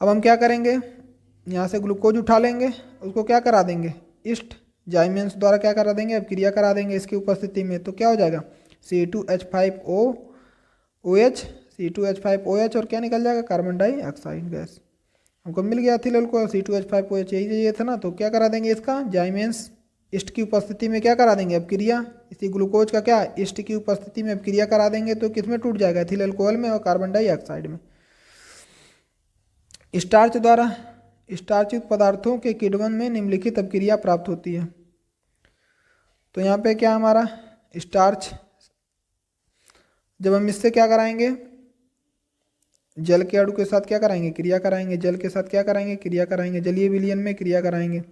अब हम क्या करेंगे? यहाँ से ग्लूकोज उठा लेंगे, उसको क्या करा देंगे? ईस्ट जाइमेंस द्वारा क्या करा देंगे? अपक्रिया करा देंगे इसकी उपस्थिति में। तो क्या हो जाएगा? C2H5OH, C2H5OH, और क्या निकल जाएगा? Carbon dioxide gas. हमको मिल गया एथिल एल्कोहल C2H5OH, यही चाहिए था ना। तो क्या करा देंगे? इसका जाइमेंस ईस्ट की उपस्थिति में क्या करा देंगे? अपक्रिया। इसी ग्लूकोज का क्या? ईस्ट की उपस्थिति में अपक्रिया करा देंगे तो किसमें टूट जाएगा? एथिल एल्कोहल में और कार्बन डाइऑक्साइड में। स्टार्च द्वारा स्टार्चयुक्त पदार्थों के किण्वन में निम्नलिखित अपक्रिया प्राप्त होती है। तो यहाँ पे क्या हमारा स्टार्च, जब हम इससे क्या कराएंगे? जल के अणु के साथ क्या कराएंगे? क्रिया कराएंगे। जल के साथ क्या कराएंगे? क्रिया कराएंगे। जलीय विलयन में क्रिया कराएंगे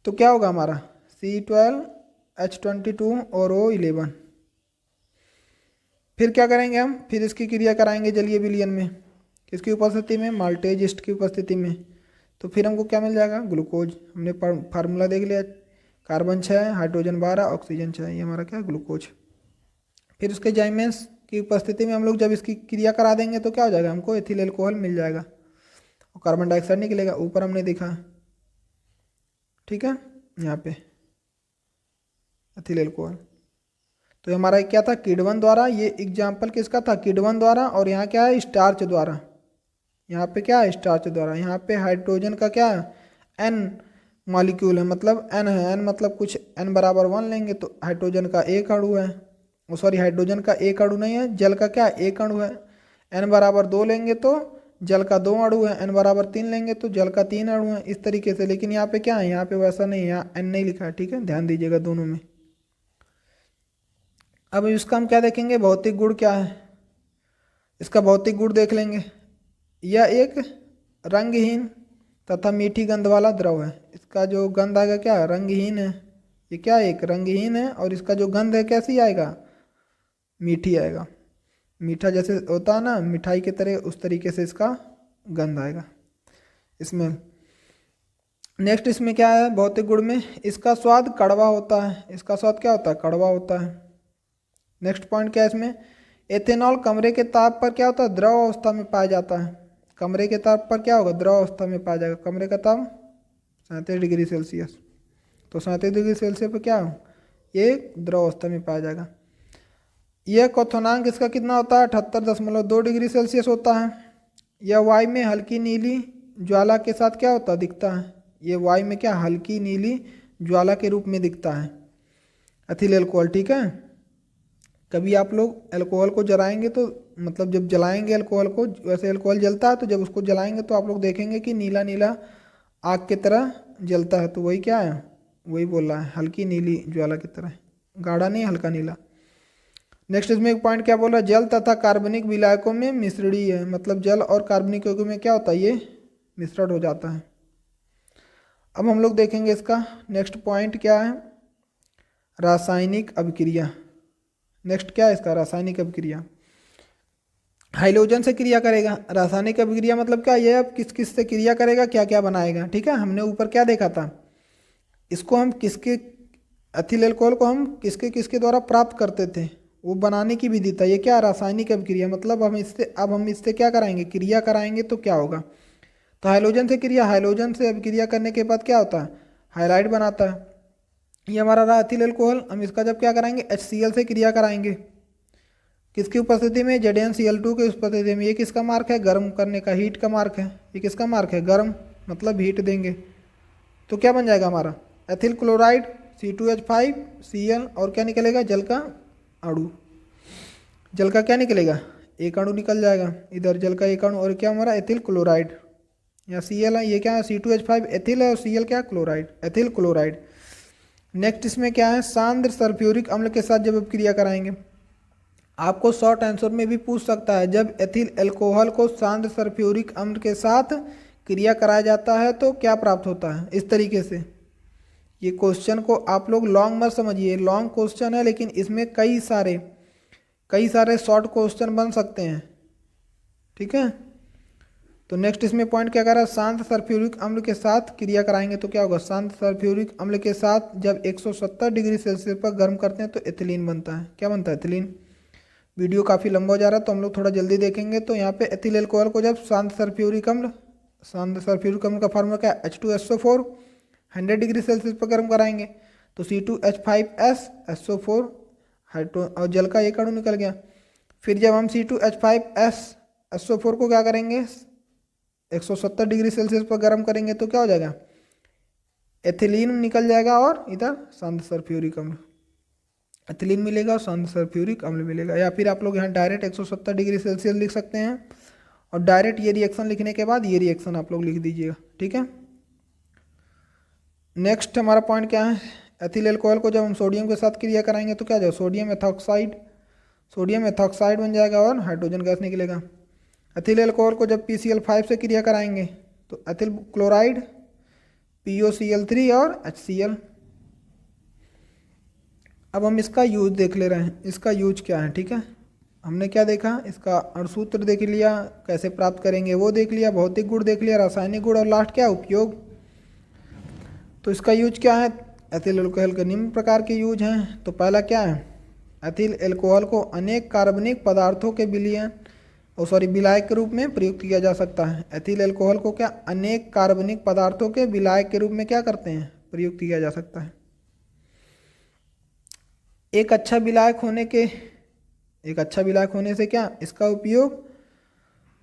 तो क्या होगा हमारा? C12H22 और O11। फिर क्या करेंगे हम? फिर इसकी क्रिया कराएंगे जलीय विलयन में, किसकी उपस्थिति में? माल्टेज ईस्ट की उपस्थिति में। तो फिर हमको क्या मिल जाएगा? ग्लूकोज। हमने फार्मूला देख लिया, कार्बन 6, हाइड्रोजन 12, ऑक्सीजन 6, ये हमारा क्या? ग्लूकोज। फिर उसके जाइमेंस की उपस्थिति में हम लोग जब इसकी क्रिया करा देंगे तो क्या हो जाएगा? हमको एथिल एल्कोहल मिल जाएगा और कार्बन डाइऑक्साइड निकलेगा। ऊपर हमने देखा, ठीक है, यहाँ पे एथिल एल्कोहल। तो हमारा क्या था? किण्वन द्वारा। ये एग्जाम्पल किसका था? किण्वन द्वारा। और यहाँ क्या है? स्टार्च द्वारा। यहाँ पे क्या है? स्टार्च द्वारा। यहाँ पे हाइड्रोजन का क्या है? N मॉलिक्यूल है, मतलब N है। N मतलब कुछ N बराबर 1 लेंगे तो हाइड्रोजन का एक अणु है, सॉरी हाइड्रोजन का एक अणु नहीं है, जल का क्या? एक अणु है। N बराबर 2 लेंगे तो जल का 2 अणु है। N बराबर 3 लेंगे तो जल का 3 अणु है, इस तरीके से। लेकिन यहाँ पे क्या है? यहाँ पे वैसा नहीं है, यहाँ N नहीं लिखा है, ठीक है, ध्यान दीजिएगा दोनों में। अब इसका हम क्या देखेंगे? भौतिक गुण क्या है? इसका भौतिक गुण देख लेंगे। यह एक रंगहीन तथा मीठी गंध वाला द्रव है। इसका जो गंध आएगा क्या? रंगहीन है। ये क्या? एक रंगहीन है, और इसका जो गंध है कैसी आएगा? मीठी आएगा। मीठा जैसे होता है ना, मिठाई की तरह, उस तरीके से इसका गंध आएगा इसमें। नेक्स्ट इसमें क्या है भौतिक गुण में? इसका स्वाद कड़वा होता है। इसका स्वाद क्या होता है? कड़वा होता है। नेक्स्ट पॉइंट क्या है इसमें? एथेनॉल कमरे के ताप पर क्या होता है? द्रव अवस्था में पाया जाता है। कमरे के ताप पर क्या होगा? द्रव अवस्था में पाया जाएगा। कमरे का ताप 37 डिग्री सेल्सियस। तो 37 डिग्री सेल्सियस पर क्या ये द्रव अवस्था में पाया जाएगा। यह क्वथनांक इसका कितना होता है 78.2 डिग्री सेल्सियस होता है। यह वायु में हल्की नीली ज्वाला के साथ क्या होता है दिखता है, ये वायु में क्या हल्की नीली ज्वाला के रूप में दिखता है एथिल एल्कोहल। ठीक है, कभी आप लोग अल्कोहल को जलाएंगे तो मतलब जब जलाएंगे अल्कोहल को, वैसे अल्कोहल जलता है तो जब उसको जलाएंगे तो आप लोग देखेंगे कि नीला नीला आग की तरह जलता है, तो वही क्या है, वही बोल रहा है हल्की नीली ज्वाला की तरह, गाढ़ा नहीं हल्का नीला। नेक्स्ट इसमें एक पॉइंट क्या बोल रहा है, जल तथा कार्बनिक विलायकों में मिश्रणीय है, मतलब जल और कार्बनिक यौगिकों में क्या होता है ये मिश्रण हो जाता है। अब हम लोग देखेंगे इसका नेक्स्ट पॉइंट क्या है, रासायनिक अभिक्रिया। नेक्स्ट क्या है इसका रासायनिक अभिक्रिया, हाइड्रोजन से क्रिया करेगा। रासायनिक अभिक्रिया मतलब क्या, ये अब किस किस से क्रिया करेगा, क्या क्या बनाएगा। ठीक है, हमने ऊपर क्या देखा था, इसको हम किसके एथिल एल्कोहल को हम किसके किसके द्वारा प्राप्त करते थे, वो बनाने की विधि था। ये क्या रासायनिक अभिक्रिया, मतलब हम इससे क्या कराएंगे, क्रिया कराएंगे तो क्या होगा। तो हाइड्रोजन से क्रिया, हाइड्रोजन से अभिक्रिया करने के बाद क्या होता है, हाइलाइट बनाता है। ये हमारा रहा एथिल एल्कोहल। हम इसका जब क्या कराएंगे HCl से क्रिया कराएंगे, किसकी उपस्थिति में, ZnCl2 की उपस्थिति में। ये किसका मार्क है, गर्म करने का, हीट का मार्क है। ये किसका मार्क है, गर्म, मतलब हीट देंगे। तो क्या बन जाएगा हमारा एथिल क्लोराइड C2H5Cl, और क्या निकलेगा, जल का अणु। जल का क्या निकलेगा, एक अणु निकल जाएगा इधर, जल का एक अणु, और क्या हमारा एथिल क्लोराइड या Cl है। ये क्या है C2H5 एथिल है और Cl क्या क्लोराइड, एथिल क्लोराइड। नेक्स्ट इसमें क्या है, सांद्र सल्फ्यूरिक अम्ल के साथ जब क्रिया कराएंगे, आपको शॉर्ट आंसर में भी पूछ सकता है, जब एथिल एल्कोहल को सांद्र सल्फ्यूरिक अम्ल के साथ क्रिया कराया जाता है तो क्या प्राप्त होता है, इस तरीके से। ये क्वेश्चन को आप लोग लॉन्ग मत समझिए, लॉन्ग क्वेश्चन है लेकिन इसमें कई सारे शॉर्ट क्वेश्चन बन सकते हैं। ठीक है, तो नेक्स्ट इसमें पॉइंट क्या कर रहा है, शांत सल्फ्यूरिक अम्ल के साथ क्रिया कराएंगे तो क्या होगा, शांत सल्फ्यूरिक अम्ल के साथ जब 170 डिग्री सेल्सियस पर गर्म करते हैं तो एथिलीन बनता है। क्या बनता है, एथिलीन। वीडियो काफ़ी लंबा हो जा रहा है तो हम लोग थोड़ा जल्दी देखेंगे। तो यहाँ पे एथिल एल्कोहल को जब शांत सल्फ्यूरिक अम्ल का फार्मूला क्या है, H2SO4 100 डिग्री सेल्सियस पर गर्म कराएंगे तो C2H5SSO4 और जल का एक अणु निकल गया। फिर जब हम C2H5SSO4 को क्या करेंगे 170 डिग्री सेल्सियस पर गर्म करेंगे तो क्या हो जाएगा, एथिलीन निकल जाएगा और इधर शांत सल्फ्यूरिक अम्ल, एथिलीन मिलेगा और शांत सल्फ्यूरिक अम्ल मिलेगा। या फिर आप लोग यहाँ डायरेक्ट 170 डिग्री सेल्सियस लिख सकते हैं और डायरेक्ट ये रिएक्शन लिखने के बाद ये रिएक्शन आप लोग लिख दीजिएगा। ठीक है, नेक्स्ट हमारा पॉइंट क्या है, एथिल एल्कोहल को जब हम सोडियम के साथ क्रिया कराएंगे तो क्या जाएगा, सोडियम एथॉक्साइड बन जाएगा और हाइड्रोजन गैस निकलेगा। एथिल एल्कोहल को जब PCl5 से क्रिया कराएंगे तो एथिल क्लोराइड POCl3 और HCl। अब हम इसका यूज देख ले रहे हैं, इसका यूज क्या है। ठीक है, हमने क्या देखा, इसका अणुसूत्र देख लिया, कैसे प्राप्त करेंगे वो देख लिया, भौतिक गुण देख लिया, रासायनिक गुण, और लास्ट क्या उपयोग। तो इसका यूज क्या है, एथिल एल्कोहल के निम्न प्रकार के यूज हैं। तो पहला क्या है, एथिल एल्कोहल को अनेक कार्बनिक पदार्थों के विलायक के रूप में प्रयुक्त किया जा सकता है। एथिल एल्कोहल को क्या अनेक कार्बनिक पदार्थों के विलायक के रूप में क्या करते हैं, प्रयुक्त किया जा सकता है। एक अच्छा विलायक होने से क्या, इसका उपयोग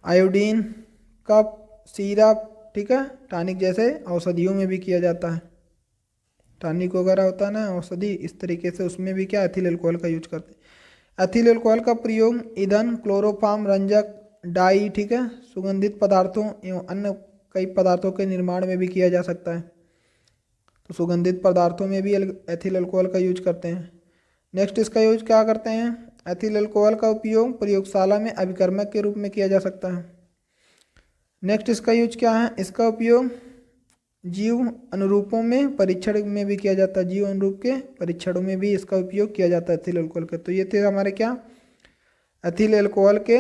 आयोडीन, कफ, सिरप, ठीक है, टॉनिक जैसे औषधियों में भी किया जाता है। टॉनिक वगैरह होता है ना औषधि, इस तरीके से उसमें भी क्या एथिल एल्कोहल का यूज करते हैं। एथिल एल्कोहल का प्रयोग ईंधन, क्लोरोफॉर्म, रंजक, डाई, ठीक है, सुगंधित पदार्थों एवं अन्य कई पदार्थों के निर्माण में भी किया जा सकता है। तो सुगंधित पदार्थों में भी एथिल एल्कोहल का यूज करते हैं। नेक्स्ट इसका यूज क्या करते हैं, एथिल एल्कोहल का उपयोग प्रयोगशाला में अभिकर्मक के रूप में किया जा सकता है। नेक्स्ट इसका यूज क्या है, इसका उपयोग जीव अनुरूपों में परीक्षण में भी किया जाता है, जीव अनुरूप के परीक्षणों में भी इसका उपयोग किया जाता है एथिल एल्कोहल का। तो ये थे हमारे क्या एथिल एल्कोहल के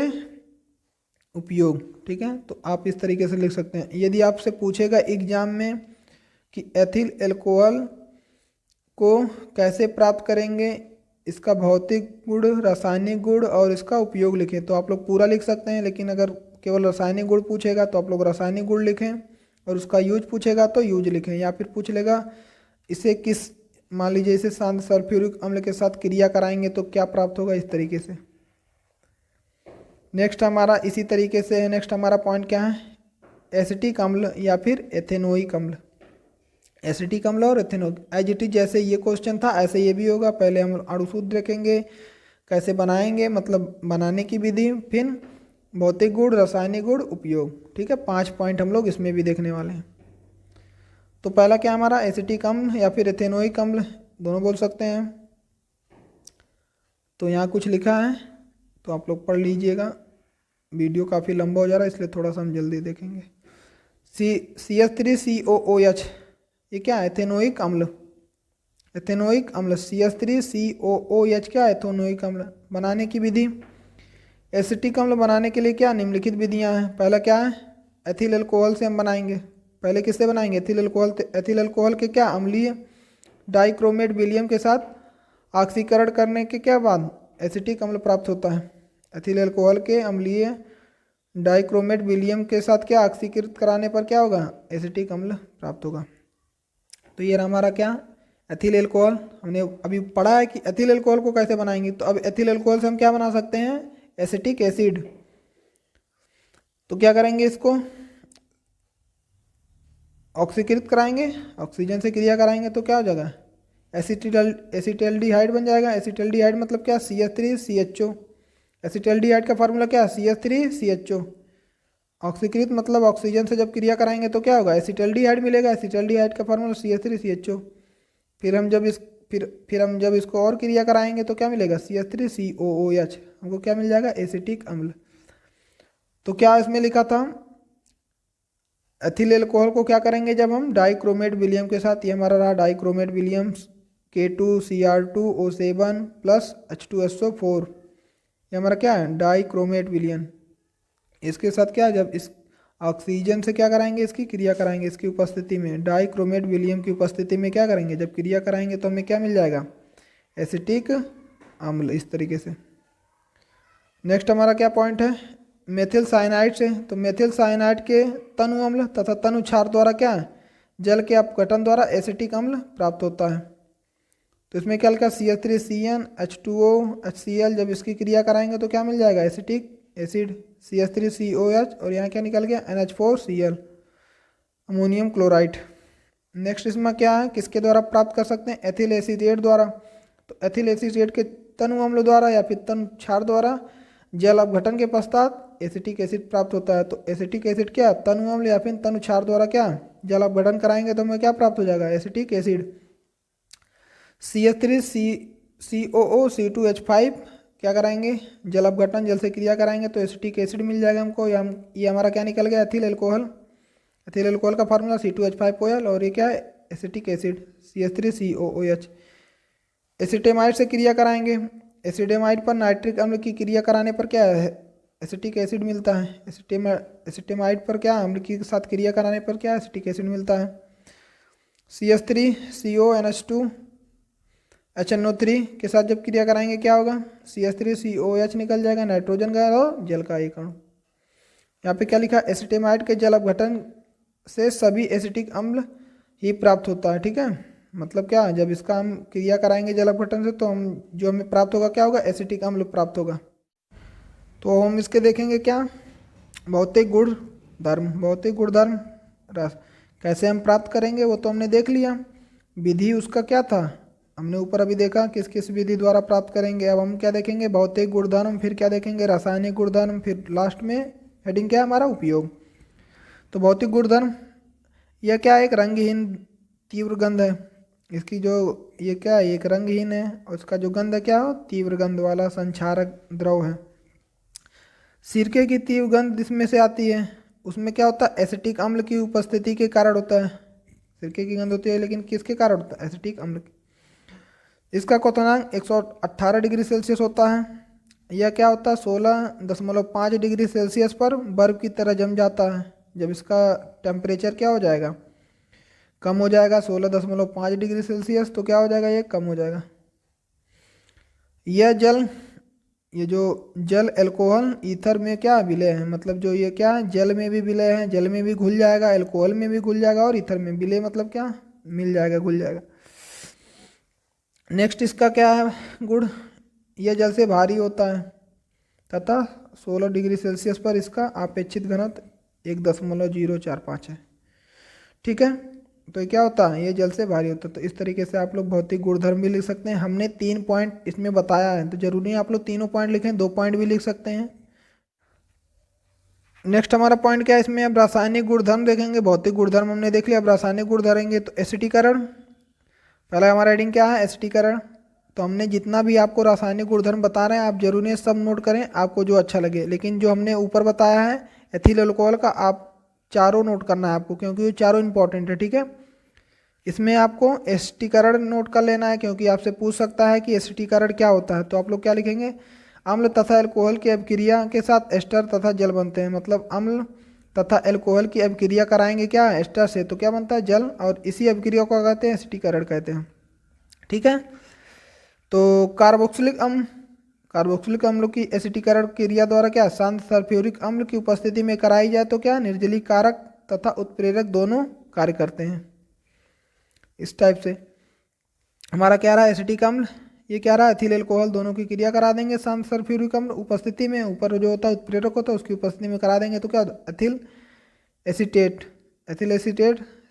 उपयोग। ठीक है, तो आप इस तरीके से लिख सकते हैं। यदि आपसे पूछेगा एग्जाम में कि एथिल एल्कोहल को कैसे प्राप्त करेंगे, इसका भौतिक गुण, रासायनिक गुण और इसका उपयोग लिखें, तो आप लोग पूरा लिख सकते हैं। लेकिन अगर केवल रासायनिक गुण पूछेगा तो आप लोग रासायनिक गुण लिखें, और उसका यूज पूछेगा तो यूज लिखें। या फिर पूछ लेगा इसे किस, मान लीजिए इसे शांत सल्फ्यूरिक अम्ल के साथ क्रिया कराएंगे तो क्या प्राप्त होगा, इस तरीके से। नेक्स्ट हमारा इसी तरीके से है, नेक्स्ट हमारा पॉइंट क्या है, एसिटिक अम्ल या फिर एथेनोइक अम्ल। एसिटिक अम्ल और एथेनोइक एज इट इज, जैसे ये क्वेश्चन था ऐसे ये भी होगा। पहले हम अणु सूत्र देखेंगे कैसे बनाएंगे, मतलब बनाने की विधि, फिर भौतिक गुण, रासायनिक गुण, उपयोग। ठीक है, 5 पॉइंट हम लोग इसमें भी देखने वाले हैं। तो पहला क्या हमारा, एसिटिक अम्ल या फिर एथेनोइक अम्ल, दोनों बोल सकते हैं। तो यहाँ कुछ लिखा है तो आप लोग पढ़ लीजिएगा, वीडियो काफ़ी लंबा हो जा रहा है इसलिए थोड़ा सा हम जल्दी देखेंगे। CH3COOH, ये क्या है, एथेनोइक अम्ल। एथेनोइक अम्ल CH3COOH क्या है, एथेनोइक अम्ल। बनाने की विधि, एसिटिक अम्ल बनाने के लिए क्या निम्नलिखित विधियां हैं। पहला क्या है, एथिल अल्कोहल से हम बनाएंगे। पहले किससे बनाएंगे, एथिल अल्कोहल। एथिल अल्कोहल के क्या, अम्लीय डाइक्रोमेट विलियम के साथ ऑक्सीकरण करने के क्या बाद एसिटिक अम्ल प्राप्त होता है। एथिल अल्कोहल के अम्लीय डाइक्रोमेट विलियम के साथ क्या ऑक्सीकृत कराने पर क्या होगा, एसिटिक अम्ल प्राप्त होगा। तो ये हमारा क्या, एथिल अल्कोहल। हमने अभी पढ़ा है कि एथिल अल्कोहल को कैसे बनाएंगे, तो अब एथिल अल्कोहल से हम क्या बना सकते हैं, एसिटिक एसिड। तो क्या करेंगे, इसको ऑक्सीकृत कराएंगे, ऑक्सीजन से क्रिया कराएंगे तो क्या हो जाएगा, एसिटल्डिहाइड बन जाएगा। एसिटल्डिहाइड मतलब क्या, CH3CHO। एसिटल्डिहाइड का फार्मूला क्या, CH3CHO। ऑक्सीकृत मतलब ऑक्सीजन से जब क्रिया कराएंगे तो क्या होगा, एसिटल्डिहाइड मिलेगा। एसिटल्डिहाइड का फार्मूला CH3CHO। फिर हम जब इसको और क्रिया कराएंगे तो क्या मिलेगा, CH3COOH। हमको क्या मिल जाएगा, एसिटिक अम्ल। तो क्या इसमें लिखा था, एथिल अल्कोहल को क्या करेंगे जब हम डाइक्रोमेट विलियम के साथ, ये हमारा रहा dichromate William, K2Cr2O7 plus H2SO4, ये हमारा क्या है, डाइक्रोमेट विलियन। इसके साथ क्या, जब इस ऑक्सीजन से क्या कराएंगे, इसकी क्रिया कराएंगे, इसकी उपस्थिति में, डाइक्रोमेट विलियम की उपस्थिति में क्या करेंगे, जब क्रिया कराएंगे तो हमें क्या मिल जाएगा, एसिटिक अम्ल, इस तरीके से। नेक्स्ट हमारा क्या पॉइंट है, मेथिल साइनाइड से। तो मेथिल साइनाइड के तनु अम्ल तथा तनु क्षार द्वारा क्या है, जल के अपघटन द्वारा एसिटिक अम्ल प्राप्त होता है। तो इसमें क्या लिखा, CH3CN H2O HCl, जब इसकी क्रिया कराएंगे तो क्या मिल जाएगा, एसिटिक एसिड CH3COH, और यहाँ क्या निकल गया, NH4Cl, अमोनियम क्लोराइड। नेक्स्ट इसमें क्या है, किसके द्वारा प्राप्त कर सकते हैं, एथिल एसीटेट द्वारा। तो एथिल एसीटेट के तनु अम्ल द्वारा या फिर तनु क्षार द्वारा जल अपघटन के पश्चात एसिटिक एसिड प्राप्त होता है। तो एसिटिक एसिड क्या, तनु अम्ल या फिर तनु क्षार द्वारा क्या जल अपघटन कराएंगे तो हमें क्या प्राप्त हो जाएगा, एसिटिक एसिड। CH3COO2H5 क्या कराएंगे, जल अपघटन, जल से क्रिया कराएंगे तो एसिटिक एसिड मिल जाएगा हमको। ये हमारा क्या निकल गया, एथिल अल्कोहल। एथिल अल्कोहल का फार्मूला C2H5OL, और ये क्या है, एसिटिक एसिड CH3COOH। एसिटेमाइड से क्रिया कराएंगे, एसिडेमाइड पर नाइट्रिक अम्ल की क्रिया कराने पर क्या है, एसिटिक एसिड मिलता है। एसिटेमाइड पर क्या, अम्ल के साथ क्रिया कराने पर क्या, एसिटिक एसिड मिलता है। CH3CONH2HNO3 के साथ जब क्रिया कराएंगे क्या होगा, CH3COH निकल जाएगा, नाइट्रोजन गैस और जल का एक अणु। यहाँ पे क्या लिखा, एसिटेमाइड के जल अपघटन से सभी एसिटिक अम्ल ही प्राप्त होता है। ठीक है, मतलब क्या, जब इसका हम क्रिया कराएंगे जल अपघटन से तो हमें प्राप्त होगा क्या होगा, एसिटिक अम्ल प्राप्त होगा। तो हम इसके देखेंगे क्या, भौतिक गुण धर्म। भौतिक गुणधर्म रस कैसे हम प्राप्त करेंगे वो तो हमने देख लिया, विधि उसका क्या था हमने ऊपर अभी देखा, किस किस विधि द्वारा प्राप्त करेंगे। अब हम क्या देखेंगे, भौतिक गुणधर्म, फिर क्या देखेंगे, रासायनिक गुणधर्म, फिर लास्ट में हेडिंग क्या है हमारा, उपयोग। तो भौतिक गुणधर्म, यह क्या है, एक रंगहीन तीव्र गंध है। इसकी जो ये क्या है, एक रंगहीन है, और उसका जो गंध है क्या हो, तीव्र गंध वाला संक्षारक द्रव है। सिरके की तीव्र गंध जिसमें से आती है उसमें क्या होता है, एसिटिक अम्ल की उपस्थिति के कारण होता है। सिरके की गंध होती है लेकिन किसके कारण होता है, एसिटिक अम्ल। इसका क्वथनांक 118 डिग्री सेल्सियस होता है। यह क्या होता है, 16.5 डिग्री सेल्सियस पर बर्फ की तरह जम जाता है। जब इसका टेम्परेचर क्या हो जाएगा, कम हो जाएगा 16.5 डिग्री सेल्सियस, तो क्या हो जाएगा, ये कम हो जाएगा। ये जो जल अल्कोहल ईथर में क्या विलय है, मतलब जो ये क्या जल में भी विलय है, जल में भी घुल जाएगा, अल्कोहल में भी घुल जाएगा, और ईथर में विलय मतलब क्या, मिल जाएगा, घुल जाएगा। नेक्स्ट इसका क्या है गुण, यह जल से भारी होता है तथा 16 डिग्री सेल्सियस पर इसका अपेक्षित घनत्व 1.045 है। ठीक है, तो ये क्या होता है, ये जल से भारी होता है। तो इस तरीके से आप लोग भौतिक गुणधर्म भी लिख सकते हैं। हमने 3 पॉइंट इसमें बताया है, तो जरूरी है आप लोग तीनों पॉइंट लिखें, 2 पॉइंट भी लिख सकते हैं। नेक्स्ट हमारा पॉइंट क्या है, इसमें अब रासायनिक गुणधर्म देखेंगे। भौतिक गुणधर्म हमने देख लिया, अब रासायनिक गुण धरेंगे। तो एसिटीकरण, पहला हमारा हेडिंग क्या है, एसिटीकरण। तो हमने जितना भी आपको रासायनिक गुणधर्म बता रहे हैं आप जरूर ये सब नोट करें, आपको जो अच्छा लगे। लेकिन जो हमने ऊपर बताया है एथिल अल्कोहल का, आप चारों नोट करना है आपको, क्योंकि ये चारों इंपॉर्टेंट है। ठीक है, इसमें आपको एसिटीकरण नोट कर लेना है, क्योंकि आपसे पूछ सकता है कि एसिटीकरण क्या होता है। तो आप लोग क्या लिखेंगे, अम्ल तथा अल्कोहल की अभिक्रिया के साथ एस्टर तथा जल बनते हैं। मतलब अम्ल तथा अल्कोहल की अभिक्रिया कराएंगे क्या, एस्टर से, तो क्या बनता है, जल। और इसी अभिक्रिया को कहते हैं एसिटीकरण कहते हैं। ठीक है, तो कार्बोक्सिलिक अम्ल की एसिटीकरण क्रिया द्वारा क्या, शांत सल्फ्यूरिक अम्ल की उपस्थिति में कराई जाए तो क्या, निर्जलीकारक तथा उत्प्रेरक दोनों कार्य करते हैं। इस टाइप से हमारा क्या रहा, एसिटिक अम्ल, ये क्या रहा, एथिल अल्कोहल, दोनों की क्रिया करा देंगे शांत सल्फ्यूरिक अम्ल उपस्थिति में। ऊपर जो होता है उत्प्रेरक होता है उसकी उपस्थिति में करा देंगे तो क्या, एथिल एसीटेट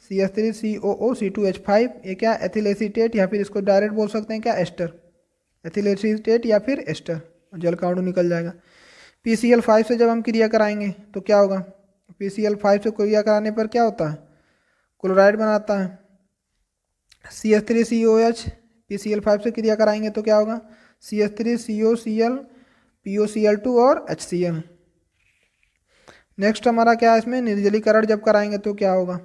CH3COO, C2H5, ये क्या, एथिल एसीटेट, या फिर इसको डायरेक्ट बोल सकते हैं क्या, एस्टर, एथिल एसीटेट या फिर एस्टर, जल का अणु निकल जाएगा। PCl5 से जब हम क्रिया कराएंगे तो क्या होगा, PCl5 से क्रिया कराने पर क्या होता है, क्लोराइड बनाता है। CH3COH, PCl5 से क्रिया कराएंगे तो क्या होगा, CH3COCl, POCl2 और HCl। नेक्स्ट हमारा क्या है, इसमें निर्जलीकरण जब कराएंगे तो क्या होगा,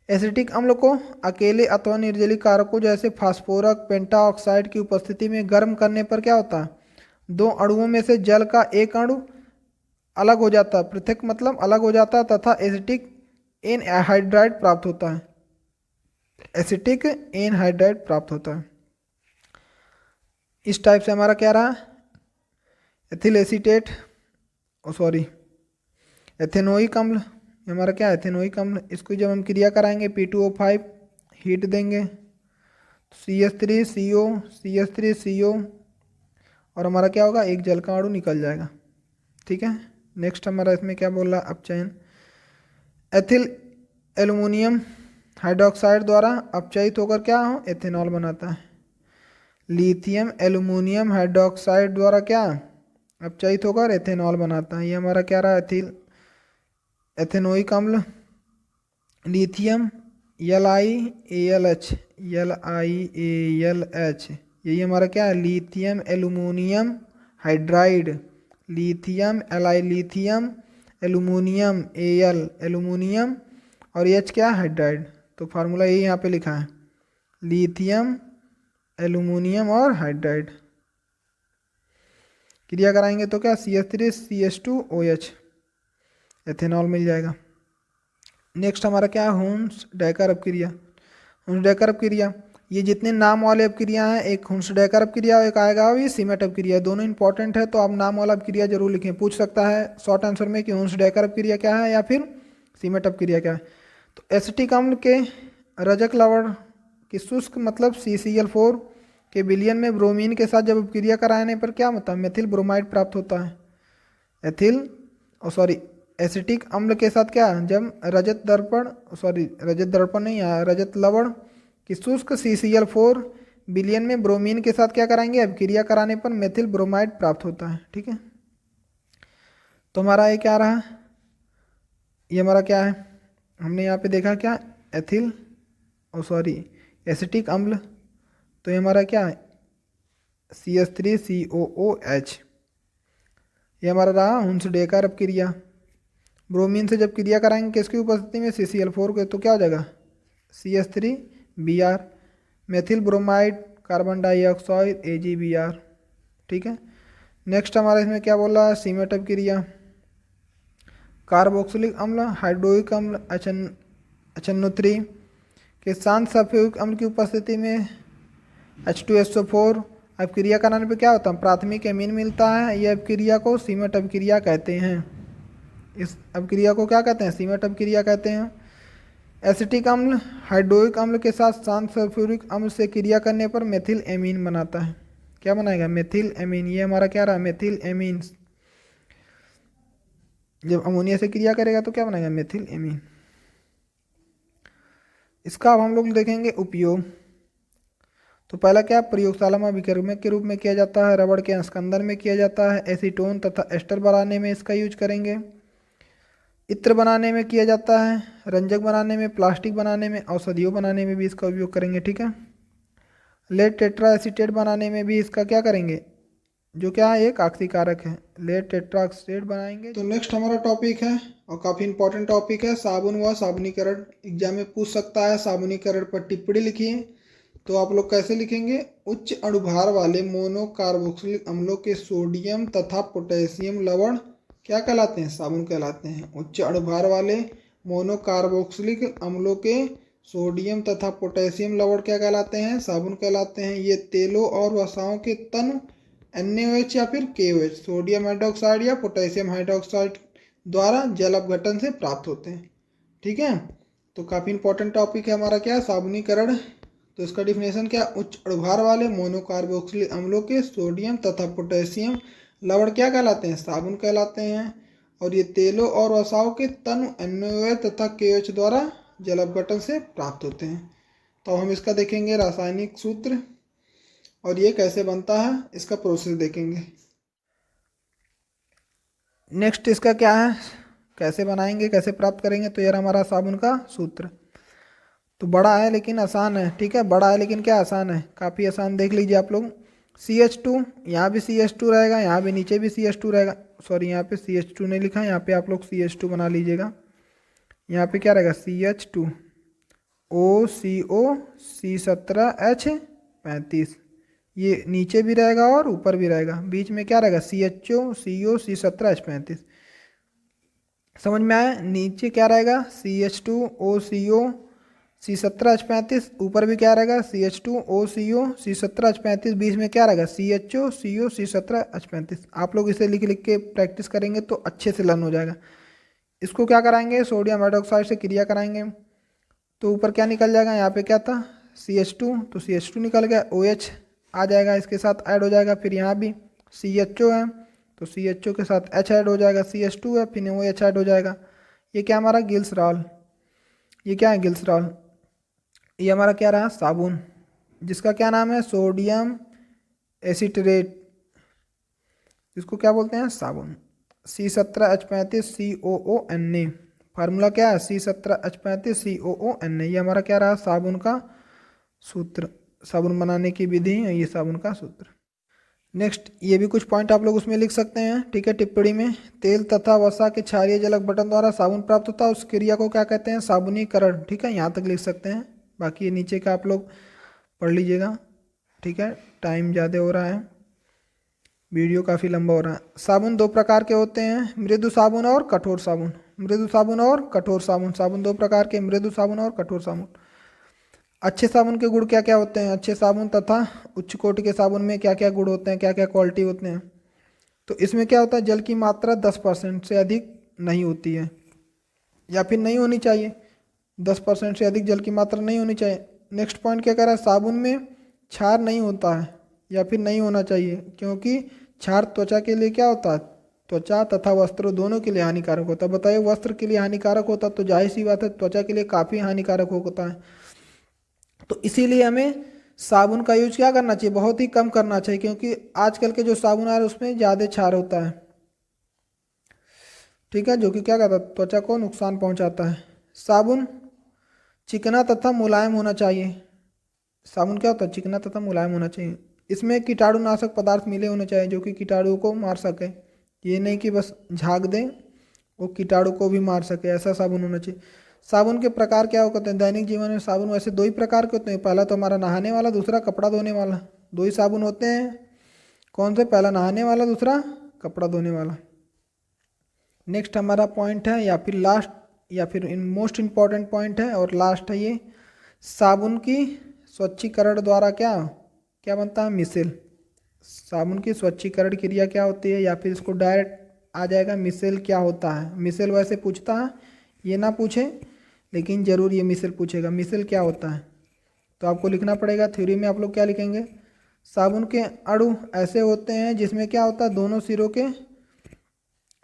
एसिटिक अम्ल को अकेले अथवा निर्जलीय कारकों जैसे फास्फोरक पेंटाऑक्साइड की उपस्थिति में गर्म करने पर क्या होता है, 2 अणुओं में से जल का एक अणु अलग हो जाता है, पृथक मतलब अलग हो जाता है, तथा एसिटिक एनहाइड्राइड प्राप्त होता है। एसिटिक एनहाइड्राइड प्राप्त होता है। इस टाइप से हमारा क्या रहा, एथिल एसीटेट, एथेनोइक अम्ल, हमारा क्या, एथेनोइक अम्ल, इसको जब हम क्रिया कराएंगे P2O5 हीट देंगे CH3CO और हमारा क्या होगा, एक जल का अणु निकल जाएगा। ठीक है, नेक्स्ट हमारा इसमें क्या बोल रहा है, अपचयन, एथिल एल्युमिनियम हाइड्रोक्साइड द्वारा अपचयित होकर क्या हो, एथेनॉल बनाता है। लिथियम एल्युमिनियम हाइड्रोक्साइड द्वारा क्या अपचयित होकर एथेनॉल बनाता है। ये हमारा क्या रहा, एथेनोइक अम्ल, लिथियम LiAlH, यही हमारा क्या है, lithium aluminium hydride, lithium aluminium aluminium और H क्या, हाइड्राइड। तो फार्मूला यही यहाँ पे लिखा है, लिथियम एल्युमिनियम और हाइड्राइड। क्रिया कराएंगे तो क्या, CH3CH2OH, एथेनॉल मिल जाएगा। नेक्स्ट हमारा क्या है, हुन्स-डेकर अपक्रिया। हुन्स-डेकर अपक्रिया, ये जितने नाम वाले अपक्रिया हैं, एक हुन्स-डेकर अपक्रिया और एक आएगा ये सीमेट अपक्रिया, दोनों इंपॉर्टेंट है। तो आप नाम वाला अपक्रिया जरूर लिखें, पूछ सकता है शॉर्ट आंसर में कि हुन्स-डेकर अपक्रिया क्या है या फिर सीमेट अपक्रिया क्या है। तो एसिटिक अम्ल के रजक लवण की शुष्क मतलब CCl4 के विलयन में ब्रोमीन के साथ जब अपक्रिया कराने पर क्या होता है, मेथिल ब्रोमाइड प्राप्त होता है। एसिटिक अम्ल के साथ क्या, जब रजत लवण की शुष्क CCl4 विलयन में ब्रोमीन के साथ क्या कराएंगे, अपक्रिया कराने पर मेथिल ब्रोमाइड प्राप्त होता है। ठीक है, तो हमारा ये क्या रहा, ये हमारा क्या है, हमने यहाँ पे देखा क्या, एसिटिक अम्ल, तो ये हमारा क्या है, CH3COOH, ये हमारा रहा हुन्स-डेकर अपक्रिया। ब्रोमीन से जब क्रिया कराएंगे किसकी उपस्थिति में, CCl4 के, तो क्या हो जाएगा, CH3Br, methyl bromide carbon dioxide AgBr। ठीक है, नेक्स्ट हमारा इसमें क्या बोल रहा है, सीमेट अपक्रिया, कार्बोक्सिलिक अम्ल हाइड्रोइक अम्ल HNO3 के शांत सल्फ्यूरिक अम्ल की उपस्थिति में H2SO4 अपक्रिया कराने पर क्या होता है, प्राथमिक एमीन मिलता है। यह अपक्रिया को सीमेट अपक्रिया कहते हैं। इस अपक्रिया को क्या कहते हैं, सीमेट अपक्रिया कहते हैं। एसिटिक अम्ल हाइड्रोइक अम्ल के साथ शांत सल्फ्यूरिक अम्ल से क्रिया करने पर मेथिल एमीन बनाता है। क्या बनाएगा? Methyl amine. ये हमारा क्या रहा? Methyl amine. जब अमोनिया से क्रिया करेगा तो क्या बनाएगा? Methyl amine. इसका अब हम लोग देखेंगे उपयोग। तो पहला क्या? प्रयोगशाला में विक्रमक के रूप में किया जाता है, रबड़ के अंशकंदन में किया जाता है, एसीटोन तथा एस्टर बनाने में इसका यूज करेंगे, इत्र बनाने में किया जाता है, रंजक बनाने में, प्लास्टिक बनाने में, औषधियों बनाने में भी इसका उपयोग करेंगे। ठीक है। लेड टेट्रा एसीटेट बनाने में भी इसका क्या करेंगे? जो क्या है? एक आक्सीकारक है। लेड टेट्रा एसीटेट बनाएंगे। तो नेक्स्ट हमारा टॉपिक है और काफ़ी इंपॉर्टेंट टॉपिक है, साबुन व साबुनीकरण। एग्जाम में पूछ सकता है। साबुनीकरण पर टिप्पणी लिखिए। तो आप लोग कैसे लिखेंगे? उच्च अणुभार वाले मोनोकार्बोक्सिलिक अम्लों के सोडियम तथा पोटेशियम लवण क्या कहलाते हैं? साबुन कहलाते हैं। उच्च अणुभार वाले मोनोकार्बोक्सिलिक अम्लों के सोडियम तथा पोटेशियम लवण क्या कहलाते हैं? साबुन कहलाते हैं। ये तेलों और वसाओं के तन NaOH या फिर KOH, सोडियम हाइड्रोक्साइड या पोटेशियम हाइड्रोक्साइड द्वारा जल अपघटन से प्राप्त होते हैं। ठीक है। तो काफ़ी इंपॉर्टेंट टॉपिक है हमारा क्या? साबुनीकरण। तो इसका डिफिनेशन क्या? उच्च अणुभार वाले मोनोकार्बोक्सिलिक अम्लों के सोडियम तथा पोटेशियम लवण क्या कहलाते हैं? साबुन कहलाते हैं। और ये तेलों और वसाओं के तनु NaOH तथा KOH द्वारा जल अपघटन से प्राप्त होते हैं। तो हम इसका देखेंगे रासायनिक सूत्र और ये कैसे बनता है, इसका प्रोसेस देखेंगे। नेक्स्ट इसका क्या है? कैसे बनाएंगे, कैसे प्राप्त करेंगे? तो यार हमारा साबुन का सूत्र तो बड़ा है लेकिन आसान है। ठीक है। बड़ा है लेकिन क्या? आसान है, काफ़ी आसान। देख लीजिए आप लोग। CH2, यहाँ भी CH2 रहेगा, यहाँ भी नीचे भी CH2 रहेगा। सॉरी, यहाँ पे CH2 नहीं लिखा है, यहाँ पे आप लोग CH2 बना लीजिएगा। यहाँ पे क्या रहेगा? CH2 OCO C17H35। ये नीचे भी रहेगा और ऊपर भी रहेगा। बीच में क्या रहेगा? CHO CO C17H35। समझ में आया? नीचे क्या रहेगा? CH2 OCO C17H35। ऊपर भी क्या रहेगा? CH2 OCO C17H35। बीच में क्या रहेगा? CHO CO C17H35। आप लोग इसे लिख लिख के प्रैक्टिस करेंगे तो अच्छे से लर्न हो जाएगा। इसको क्या कराएंगे? सोडियम हाइड्रोक्साइड से क्रिया कराएंगे तो ऊपर क्या निकल जाएगा? यहाँ पे क्या था? CH2, तो CH2 निकल गया, OH आ जाएगा, इसके साथ ऐड हो जाएगा। फिर यहाँ भी CHO है तो CHO के साथ H ऐड हो जाएगा, CH2 है फिर OH ऐड हो जाएगा। ये क्या हमारा? ग्लिसरॉल। ये क्या है? ग्लिसरॉल। ये हमारा क्या रहा? साबुन, जिसका क्या नाम है? सोडियम एसिटरेट। इसको क्या बोलते हैं? साबुन। C17H35 COONA। फार्मूला क्या है? C17H35 COONA। ये हमारा क्या रहा? साबुन का सूत्र, साबुन बनाने की विधि है ये साबुन का सूत्र। नेक्स्ट ये भी कुछ पॉइंट आप लोग उसमें लिख सकते हैं। ठीक है। टिप्पणी में तेल तथा वसा के क्षारीय जल अपघटन द्वारा साबुन प्राप्त होता है, उस क्रिया को क्या कहते हैं? साबुनीकरण। ठीक है। यहाँ तक लिख सकते हैं, बाकी ये नीचे का आप लोग पढ़ लीजिएगा। ठीक है। टाइम ज़्यादा हो रहा है, वीडियो काफ़ी लंबा हो रहा है। साबुन दो प्रकार के होते हैं, मृदु साबुन और कठोर साबुन। मृदु साबुन और कठोर साबुन, साबुन दो प्रकार के, मृदु साबुन और कठोर साबुन। अच्छे साबुन के गुण क्या क्या होते हैं? अच्छे साबुन तथा उच्च कोटि के साबुन में क्या क्या गुण होते हैं, क्या क्या क्वालिटी होते हैं? तो इसमें क्या होता है? जल की मात्रा 10% से अधिक नहीं होती है या फिर नहीं होनी चाहिए। 10% से अधिक जल की मात्रा नहीं होनी चाहिए। नेक्स्ट पॉइंट क्या कह रहा है? साबुन में क्षार नहीं होता है या फिर नहीं होना चाहिए, क्योंकि क्षार त्वचा के लिए क्या होता है? त्वचा तथा वस्त्र दोनों के लिए हानिकारक होता है। बताइए, वस्त्र के लिए हानिकारक होता तो जाहिर सी बात है त्वचा के लिए काफ़ी हानिकारक होता है। तो इसीलिए हमें साबुन का यूज क्या करना चाहिए? बहुत ही कम करना चाहिए, क्योंकि आजकल के जो साबुन आ रहे हैं उसमें ज़्यादा क्षार होता है। ठीक है। जो कि क्या कहता है? त्वचा को नुकसान पहुंचाता है। साबुन चिकना तथा मुलायम होना चाहिए। साबुन क्या होता है? चिकना तथा मुलायम होना चाहिए। इसमें कीटाणुनाशक पदार्थ मिले होने चाहिए जो कि कीटाणुओं को मार सके। ये नहीं कि बस झाग दें, वो कीटाणु को भी मार सके, ऐसा साबुन होना चाहिए। साबुन के प्रकार क्या होते हैं? दैनिक जीवन में साबुन वैसे दो ही प्रकार के होते हैं। पहला तो हमारा नहाने वाला, दूसरा कपड़ा धोने वाला। दो ही साबुन होते हैं। कौन से? पहला नहाने वाला, दूसरा कपड़ा धोने वाला। नेक्स्ट हमारा पॉइंट है या फिर लास्ट या फिर मोस्ट इम्पॉर्टेंट पॉइंट है और लास्ट है ये, साबुन की स्वच्छीकरण द्वारा क्या क्या बनता है? मिसेल। साबुन की स्वच्छीकरण क्रिया क्या होती है? या फिर इसको डायरेक्ट आ जाएगा मिसेल क्या होता है? मिसेल वैसे पूछता है, ये ना पूछे, लेकिन ज़रूर ये मिसल पूछेगा। मिसल क्या होता है तो आपको लिखना पड़ेगा। थ्योरी में आप लोग क्या लिखेंगे, साबुन के अणु ऐसे होते हैं जिसमें क्या होता है, दोनों सिरों के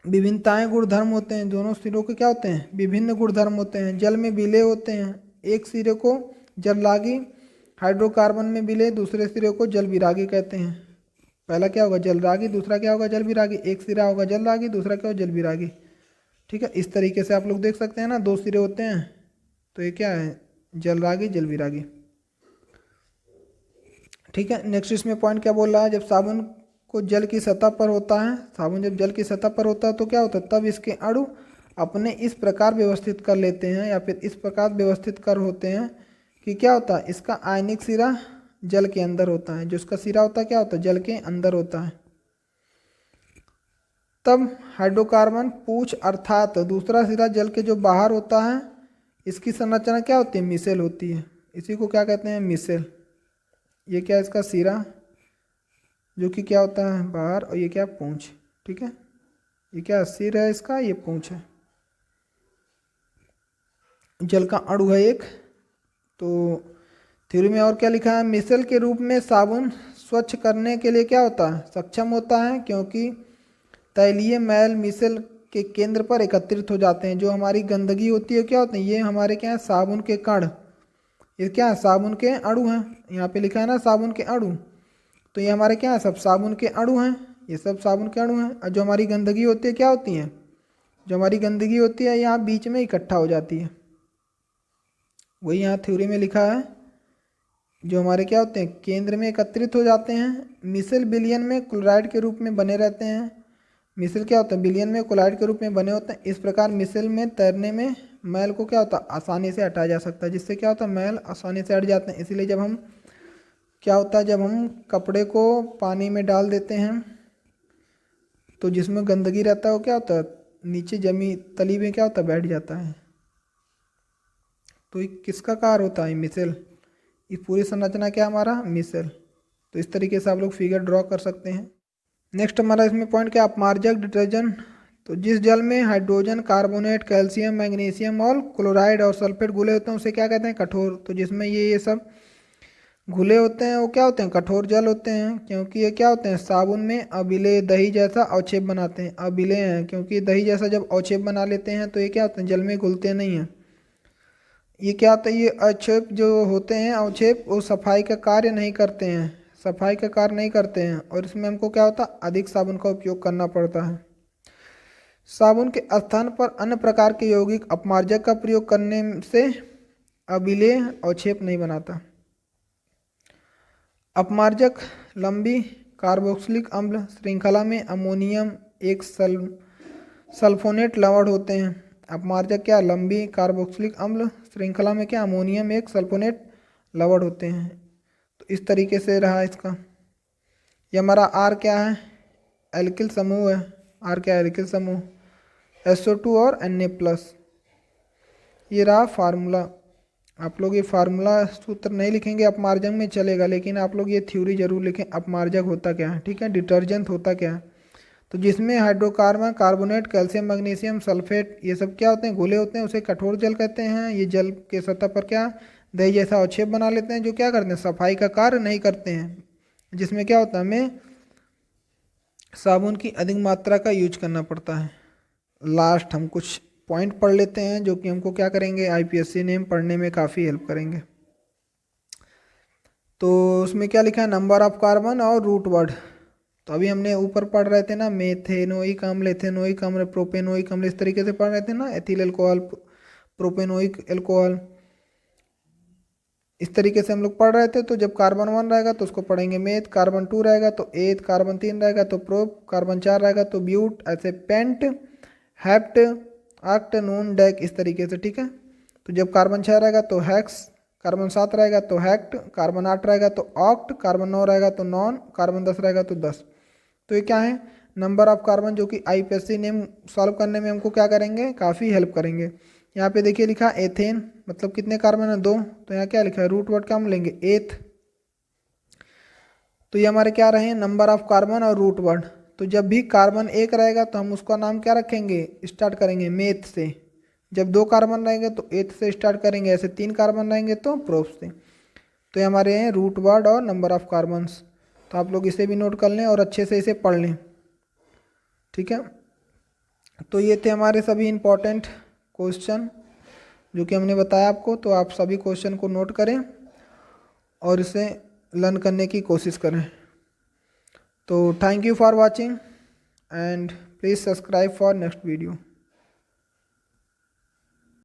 विभिन्नताएं गुणधर्म होते हैं। दोनों सिरों के क्या होते हैं, विभिन्न गुणधर्म होते हैं। जल में विलेय होते हैं, एक सिरे को जल लागी, हाइड्रोकार्बन में विलेय दूसरे सिरे को जल विरागी कहते हैं। पहला क्या होगा, जल रागी, दूसरा क्या होगा, जल विरागी। एक सिरा होगा जल रागी, दूसरा क्या होगा, जल विरागी। ठीक है, इस तरीके से आप लोग देख सकते हैं ना, दो सिरे होते हैं तो ये क्या है, जल रागी जल विरागी। ठीक है, नेक्स्ट इसमें पॉइंट क्या बोल रहा है, जब साबुन को जल की सतह पर होता है, साबुन जब जल की सतह पर होता है तो क्या होता है, तब इसके अणु अपने इस प्रकार व्यवस्थित कर लेते हैं या फिर इस प्रकार व्यवस्थित कर होते हैं कि क्या होता है, इसका आयनिक सिरा जल के अंदर होता है। जो इसका सिरा होता है क्या होता है, जल के अंदर होता है। तब हाइड्रोकार्बन पूछ अर्थात दूसरा सिरा जल के जो बाहर होता है, इसकी संरचना क्या होती है, मिसेल होती है। इसी को क्या कहते हैं, मिसेल। ये क्या है, इसका सिरा जो कि क्या होता है बाहर, और ये क्या पूंछ। ठीक है, ये क्या सिर है इसका, ये पूंछ है। जल का अणु है एक। तो थ्योरी में और क्या लिखा है, मिसल के रूप में साबुन स्वच्छ करने के लिए क्या होता है, सक्षम होता है, क्योंकि तैलीय मैल मिसल के केंद्र पर एकत्रित हो जाते हैं। जो हमारी गंदगी होती है क्या होती है, ये हमारे क्या है, साबुन के कण। ये क्या है, साबुन के अणु हैं। यहाँ पे लिखा है ना साबुन के अणु, तो ये हमारे क्या है, सब साबुन के अणु हैं। ये सब साबुन के अणु हैं। और जो हमारी गंदगी होती है क्या होती है, जो हमारी गंदगी होती है यहाँ बीच में इकट्ठा हो जाती है। वही यहाँ थ्योरी में लिखा है, जो हमारे क्या होते हैं, केंद्र में एकत्रित हो जाते हैं। मिसल विलयन में क्लोराइड के रूप में बने रहते हैं। मिसल क्या होता है, विलयन में क्लोराइड के रूप में बने होते हैं। इस प्रकार मिसल में तैरने में मैल को क्या होता है, आसानी से हटाया जा सकता है। जिससे क्या होता है, मैल आसानी से हट जाते हैं। इसीलिए जब हम क्या होता है, जब हम कपड़े को पानी में डाल देते हैं तो जिसमें गंदगी रहता है वो क्या होता है, नीचे जमी तली में क्या होता है, बैठ जाता है। तो ये किसका कार्य होता है, मिसेल। ये पूरी संरचना क्या हमारा, मिसेल। तो इस तरीके से आप लोग फिगर ड्रॉ कर सकते हैं। नेक्स्ट हमारा इसमें पॉइंट क्या, अपमार्जक डिटर्जेंट। तो जिस जल में हाइड्रोजन कार्बोनेट, कैल्शियम, मैग्नीशियम और क्लोराइड और सल्फेट घुले होते हैं उसे क्या कहते हैं, कठोर। तो जिसमें ये सब घुले होते हैं वो क्या होते हैं, कठोर जल होते हैं। क्योंकि ये क्या होते हैं, साबुन में अबिलेय दही जैसा अवक्षेप बनाते हैं। अबिलेय हैं क्योंकि दही जैसा जब अवक्षेप बना लेते हैं तो ये क्या होते हैं, जल में घुलते नहीं हैं। ये क्या होता है, ये अवक्षेप जो होते हैं, अवक्षेप वो सफाई का कार्य नहीं करते हैं, सफाई का कार्य नहीं करते हैं। और इसमें हमको क्या होता है, अधिक साबुन का उपयोग करना पड़ता है। साबुन के स्थान पर अन्य प्रकार के यौगिक अपमार्जक का प्रयोग करने से अबिलेय अवक्षेप नहीं बनाता। अपमार्जक लंबी कार्बोक्सिलिक अम्ल श्रृंखला में अमोनियम एक सल्फोनेट लवण होते हैं। अपमार्जक क्या, लंबी कार्बोक्सिलिक अम्ल श्रृंखला में क्या, अमोनियम एक सल्फोनेट लवण होते हैं। तो इस तरीके से रहा इसका। ये हमारा आर क्या है, एल्किल समूह है। आर क्या है, एल्किल समूह, SO2 और Na+। ये रहा फार्मूला। आप लोग ये फार्मूला सूत्र नहीं लिखेंगे अपमार्जक में चलेगा, लेकिन आप लोग ये थ्योरी जरूर लिखें, अपमार्जक होता क्या है। ठीक है, डिटर्जेंट होता क्या है, तो जिसमें hydrocarbon, carbonate, calcium, magnesium, sulphate ये सब क्या होते हैं, घुले होते हैं, उसे कठोर जल कहते हैं। ये जल के सतह पर क्या दही जैसा अवक्षेप बना लेते हैं, जो क्या करते हैं, सफाई का कार्य नहीं करते हैं। जिसमें क्या होता है, हमें साबुन की अधिक मात्रा का यूज करना पड़ता है। लास्ट हम कुछ पॉइंट पढ़ लेते हैं जो कि हमको क्या करेंगे, IPSC नेम पढ़ने में काफ़ी हेल्प करेंगे। तो उसमें क्या लिखा है, नंबर ऑफ कार्बन और रूट वर्ड। तो अभी हमने ऊपर पढ़ रहे थे ना, मेथेनोइक अम्ल, एथेनोइक अम्ल, प्रोपेनोइक अम्ल, इस तरीके से पढ़ रहे थे ना, एथिल एल्कोहल, प्रोपेनोइक एल्कोहल, इस तरीके से हम लोग पढ़ रहे थे। तो जब कार्बन 1 रहेगा तो उसको पढ़ेंगे मेथ, कार्बन 2 रहेगा तो एथ, कार्बन 3 रहेगा तो प्रोप, कार्बन 4 रहेगा तो ब्यूट, ऐसे पेंट, हेप्ट, ऑक्ट, नून, डेक, इस तरीके से। ठीक है, तो जब कार्बन 6 रहेगा तो हेक्स, कार्बन 7 रहेगा तो हेक्ट, कार्बन 8 रहेगा तो ऑक्ट, कार्बन 9 रहेगा तो नॉन, कार्बन 10 रहेगा तो 10। तो ये क्या है, नंबर ऑफ कार्बन, जो कि IPSC नेम सॉल्व करने में हमको क्या करेंगे, काफ़ी हेल्प करेंगे। यहाँ पे देखिए लिखा एथेन, मतलब कितने कार्बन है, 2। तो यहाँ क्या लिखा है, रूट वर्ड क्या हम लेंगे, एथ। तो ये हमारे क्या रहे, नंबर ऑफ कार्बन और रूट वर्ड। तो जब भी कार्बन 1 रहेगा तो हम उसका नाम क्या रखेंगे, स्टार्ट करेंगे मेथ से। जब 2 कार्बन रहेंगे तो एथ से स्टार्ट करेंगे, ऐसे 3 कार्बन रहेंगे तो प्रोप से। तो ये हमारे हैं रूट वर्ड और नंबर ऑफ कार्बन्स। तो आप लोग इसे भी नोट कर लें और अच्छे से इसे पढ़ लें, ठीक है। तो ये थे हमारे सभी इम्पोर्टेंट क्वेश्चन जो कि हमने बताया आपको। तो आप सभी क्वेश्चन को नोट करें और इसे लर्न करने की कोशिश करें। तो thank you for watching and please subscribe for next video.